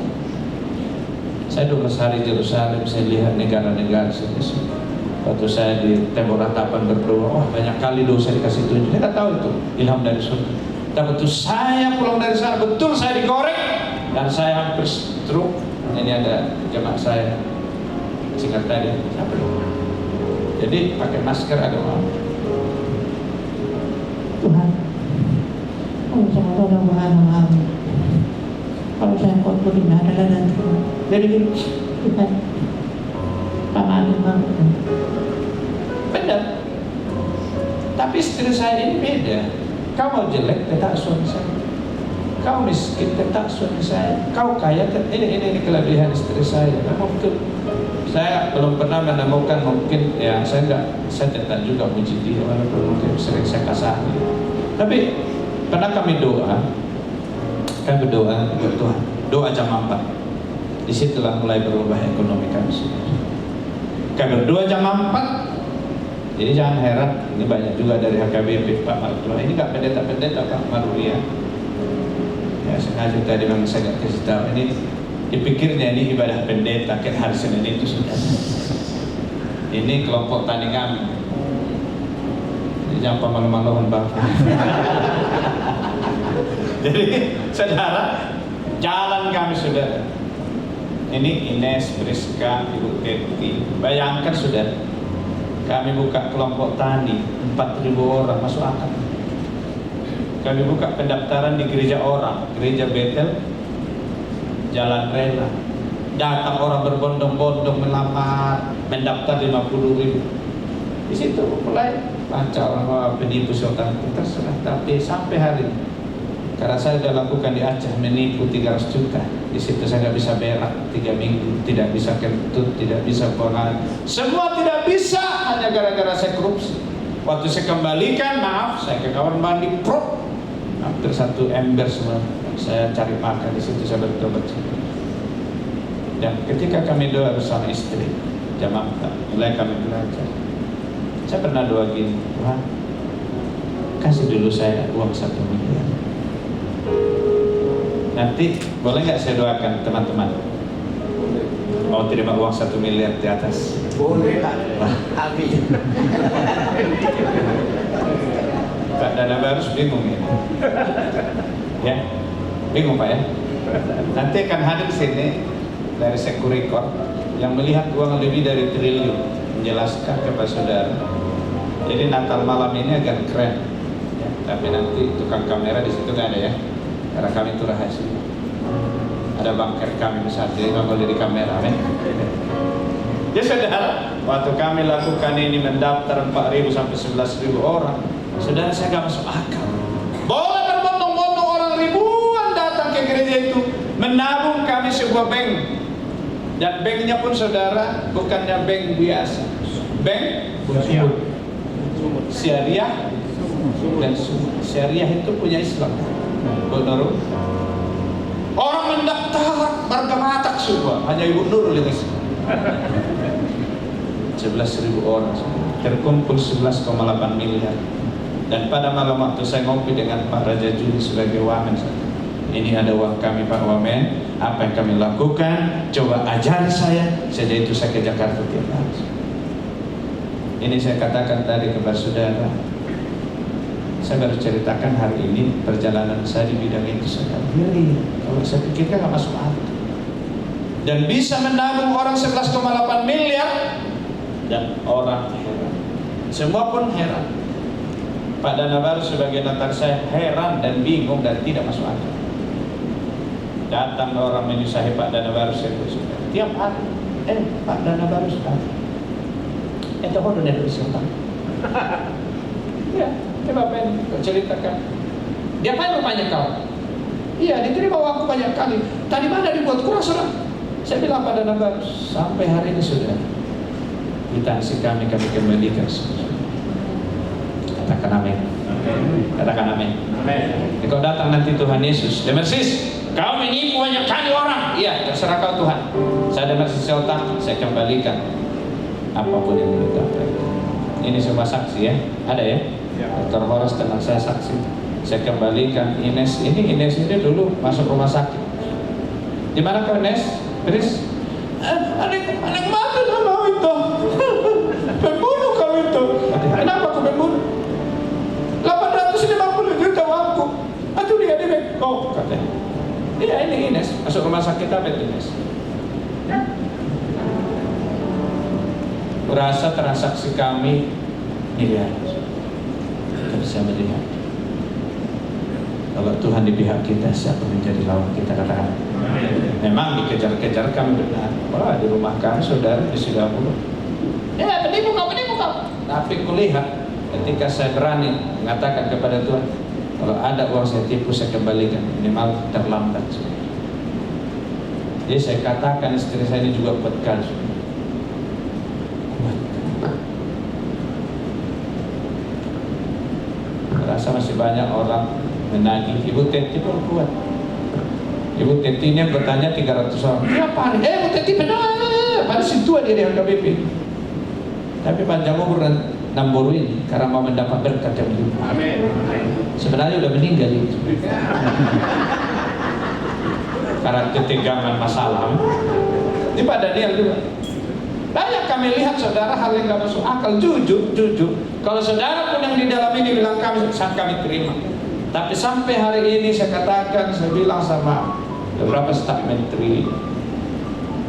Saya 12 hari di Yerusalem, saya lihat negara-negara sini. Waktu saya di tembok ratapan berdoa, wah banyak kali dosa dikasih tunjuk. Saya nggak tahu itu ilham dari surga. Tapi betul saya pulang dari sana, betul saya digoreng dan saya hampir stroke. Ini ada jemaah saya singkat tadi, saya belum. Jadi pakai masker agak mau. Tuhan, kalau saya ada bahan kalau saya kotor di mana dan jadi Tuhan, paman banget. Benar. Tapi istri saya ini beda. Kau mau jelek, tetap suami saya. Kau miskin, tetap suami saya. Kau kaya, ini kelebihan istri saya. Mungkin saya belum pernah menemukan, mungkin ya saya tetap juga puji dia walaupun mungkin sering saya kasari. Tapi pernah kami berdoa kepada Tuhan. Doa jam 4. Disitulah mulai berubah ekonomi kami. Kami berdoa jam 4. Jadi jangan heran, ini banyak juga dari HKBP Pak Martua. Ini nggak pendeta-pendeta Pak Marulia. Ya sengaja tadi memang saya nggak kasih tahu. Ini dipikirnya ini ibadah pendeta kan hari Senin itu sudah. Ini kelompok tani kami. Jadi jangan pemalu-maluan Bapak. Jadi saudara, jalan kami saudara. Ini Ines, Priska, Ibu Teti. Bayangkan saudara. Kami buka kelompok tani, 4.000 orang masuk akal. Kami buka pendaftaran di gereja orang, gereja Betel, Jalan Rela. Datang orang berbondong-bondong melamar, mendaftar 50.000. Di situ mulai lancar orang penipu sultan terserah. Tapi sampai hari ini, karena saya sudah lakukan di Aceh menipu 300 juta. Di situ saya nggak bisa berak 3 minggu, tidak bisa kentut, tidak bisa pengal. Semua tidak bisa hanya gara-gara saya korupsi. Waktu saya kembalikan, maaf, saya ke kamar mandi, prop, hampir 1 ember semua. Saya cari makan di situ, saya bertobat. Dan ketika kami doa bersama istri, jam 4, mulai kami belajar. Saya pernah doa gini, Tuhan, kasih dulu saya uang 1 miliar. Nanti boleh nggak saya doakan teman-teman? Mau terima uang 1 miliar di atas? Boleh Pak. Amin. Pak Dana Barus bingung ya? Ya, bingung Pak ya? Nanti akan hadir sini dari Sekurikor yang melihat uang lebih dari triliun, menjelaskan kepada saudara. Jadi Natal malam ini agak keren, ya, tapi nanti tukang kamera di situ nggak ada ya. Karena kami itu rahasia. Ada bangker kami besar, jadi nggak boleh di kamera, men. Ya saudara, waktu kami lakukan ini mendaftar 4.000 sampai 11.000 orang, saudara saya nggak masuk akal. Boleh berbondong-bondong orang ribuan datang ke gereja itu, menabung kami sebuah bank. Dan banknya pun saudara bukannya bank biasa, bank syariah dan syariah itu punya Islam. Benar. Orang mendaftar warga Batak semua, hanya Ibu Nurul yang Islam. 11.000 orang, terkumpul 11,8 miliar. Dan pada malam waktu saya ngopi dengan Pak Raja Juli sebagai wamen, ini ada uang kami Pak Wamen, apa yang kami lakukan, coba ajari saya. Sejak itu saya ke Jakarta tiap hari. Ini saya katakan tadi kepada saudara, saya baru ceritakan hari ini perjalanan saya di bidang itu. Saya kira, kalau saya pikirkan nggak masuk akal. Dan bisa menabung orang 11,8 miliar, dan orang heran, semua pun heran. Pak Dana Baru sebagai notar saya heran dan bingung dan tidak masuk akal. Datang orang menyusahi Pak Dana Baru tiap hari. Pak Dana Baru sekali. Itu hodo dari Sultan. Ya, coba pengen kau ceritakan. Dia apa rupanya kau? Iya, diterima uangku banyak kali. Tadi mana dibuat kurang orang? Saya bilang pada Dana Baru, sampai hari ini sudah. Hitansi kami kembalikan semua. Katakan amin. Katakan amin. Kau datang nanti Tuhan Yesus, Demersis, kau menipu banyak kali orang. Iya, terserah kau Tuhan. Saya Demersis Sultan, saya kembalikan apapun yang kita dapat. Ini semua saksi ya, ada ya. Dr. Horas tenang, saya saksi. Saya kembalikan Ines. Ini dulu masuk rumah sakit. Di mana kau Ines? Chris? Anak mati sama itu. Pembunuh kau itu. Kenapa kau membunuh? 850 juta uangku. Aduh dia oh katanya. Iya ini Ines masuk rumah sakit apa itu Ines? Berasa transaksi kami miliar. Kita bisa melihat. Kalau Tuhan di pihak kita, siapa menjadi lawan kita? Katakan. Memang dikejar-kejar kami benar. Wah di rumah kami saudara di Singapura. Ya penipu kau. Tapi kulihat ketika saya berani mengatakan kepada Tuhan, kalau ada uang saya tipu saya kembalikan, minimal terlambat. Jadi saya katakan istri saya ini juga kuat kali. Rasa masih banyak orang menagih. Ibu Teti pun kuat. Ibu Teti ini bertanya 300 orang. Tiap hari, Ibu Teti benar. Pada situ dia di HKBP. Tapi panjang umur dan Namboru ini karena mau mendapat berkat yang lebih. Amin. Sebenarnya udah meninggal itu. Karena ketegangan masalah. Ini Pak Daniel juga. Banyak kami lihat saudara hal yang gak masuk akal. Jujur. Kalau saudara pun yang di dalam ini bilang kami terima. Tapi sampai hari ini saya katakan, saya bilang sama beberapa staf menteri.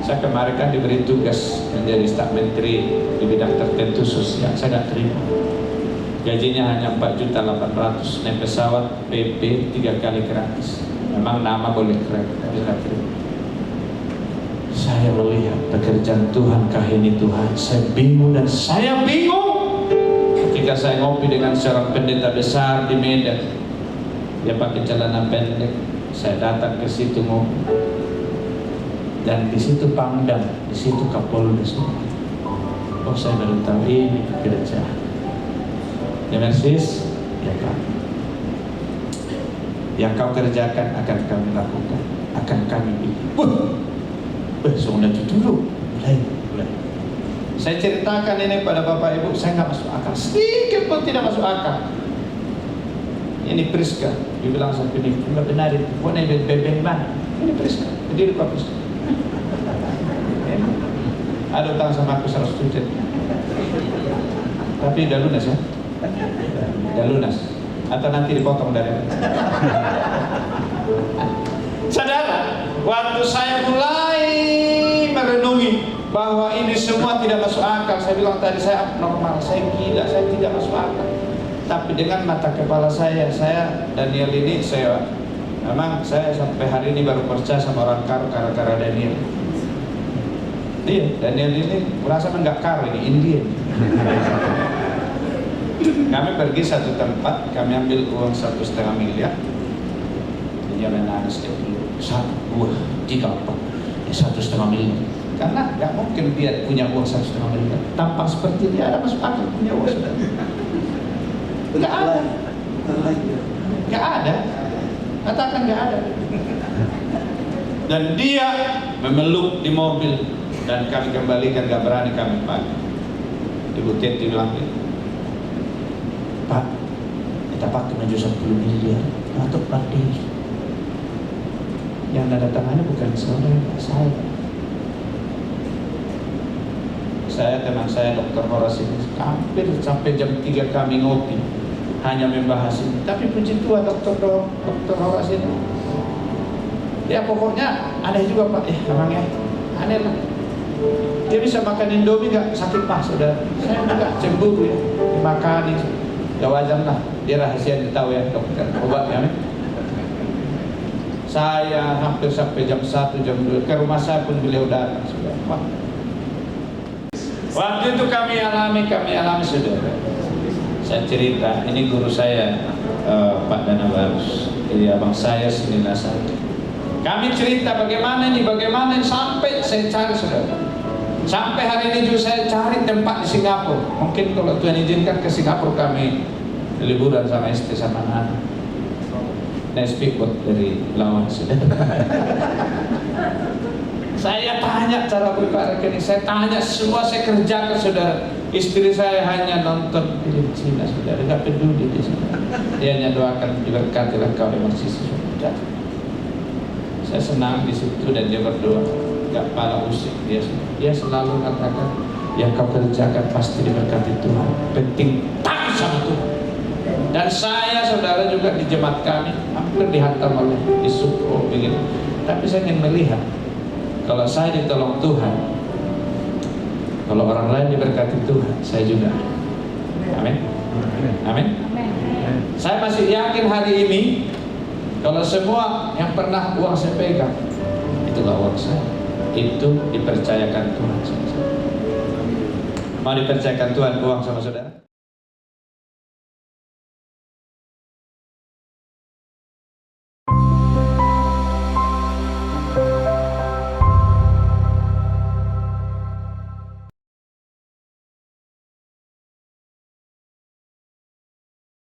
Saya kemarin kan diberi tugas menjadi staf menteri di bidang tertentu sosial. Saya nggak terima. Gajinya hanya 4.800.000, naik pesawat PP 3 kali gratis. Memang nama boleh keren, tapi nggak terima. Saya melihat pekerjaan Tuhan, kahini Tuhan. Saya bingung dan saya bingung ketika saya ngopi dengan seorang pendeta besar di Medan. Dia pakai celana pendek. Saya datang ke situ ngopi. Dan di situ Pangdam, di situ Kapolres. Oh saya baru tahu ini pekerjaan. Demersis, ya Pak. Yang kau kerjakan akan kami lakukan, akan kami bikin. Sudah dulu, mulai. Saya ceritakan ini pada Bapak Ibu, saya nggak masuk akal, sedikit pun tidak masuk akal. Ini Priska, dibilang sampai ini nggak benar itu, bukan ini bebek mana? Ini Priska, berdiri Pak Priska. Ada utang sama aku 100 juta. Tapi udah lunas ya? Udah lunas. Atau nanti dipotong dari Saudara, waktu saya mulai merenungi bahwa ini semua tidak masuk akal, saya bilang tadi saya abnormal, saya gila, saya tidak masuk akal. Tapi dengan mata kepala saya Daniel ini, memang saya sampai hari ini baru percaya sama orang karo Daniel. Iya, Daniel ini merasa enggak karo, ini Indian. Kami pergi satu tempat, kami ambil uang 1,5 miliar. Dia menangis dia dulu, 1, 2, 3, 4, 1,5 miliar. Karena nggak mungkin dia punya uang 1,5 miliar. Tampak seperti dia ada masuk akal punya uang. Nggak ada. Nggak ada. Katakan nggak ada. Dan dia memeluk di mobil dan kami kembalikan, nggak berani kami pakai. Ibu Teti bilang, Pak, kita pakai maju 10 miliar untuk praktis. Yang tanda tangannya bukan saudara, saya. Saya teman saya Dr. Horas ini hampir sampai jam 3 kami ngopi hanya membahas ini. Tapi puji Tuhan Dr. Horas ini, ya pokoknya aneh juga Pak, emangnya aneh lah. Dia bisa makan Indomie gak sakit Pak, saudara. Saya juga cemburu ya, dimakan itu. Ya wajar lah, dia rahasia ditahu ya dokter obatnya. Saya hampir sampai jam 1, jam 2 ke rumah saya pun beliau datang sudah. Wah. Waktu itu kami alami saudara. Saya cerita, ini guru saya Pak Dana Barus, jadi abang saya sini Nasar. Kami cerita bagaimana sampai saya cari saudara. Sampai hari ini juga saya cari tempat di Singapura. Mungkin kalau Tuhan izinkan ke Singapura kami liburan sama istri sama anak. Naik speedboat dari Lawan saudara. Saya tanya cara buka rekening, saya tanya semua, saya kerjakan saudara. Istri saya hanya nonton film Cina saudara, tidak peduli dia saudara. Dia hanya doakan diberkatilah kau dengan sisi saudara. Saya senang di situ dan dia berdoa, tidak pala usik dia. Dia selalu katakan, yang kau kerjakan pasti diberkati Tuhan. Penting tahu sama Tuhan. Dan saya saudara juga di jemaat kami hampir dihantam oleh isu begini. Tapi saya ingin melihat. Kalau saya ditolong Tuhan, kalau orang lain diberkati Tuhan, saya juga. Amin. Amin. Saya masih yakin hari ini, kalau semua yang pernah uang saya pegang, itulah uang saya. Itu dipercayakan Tuhan sama saya. Mau dipercayakan Tuhan uang sama saudara?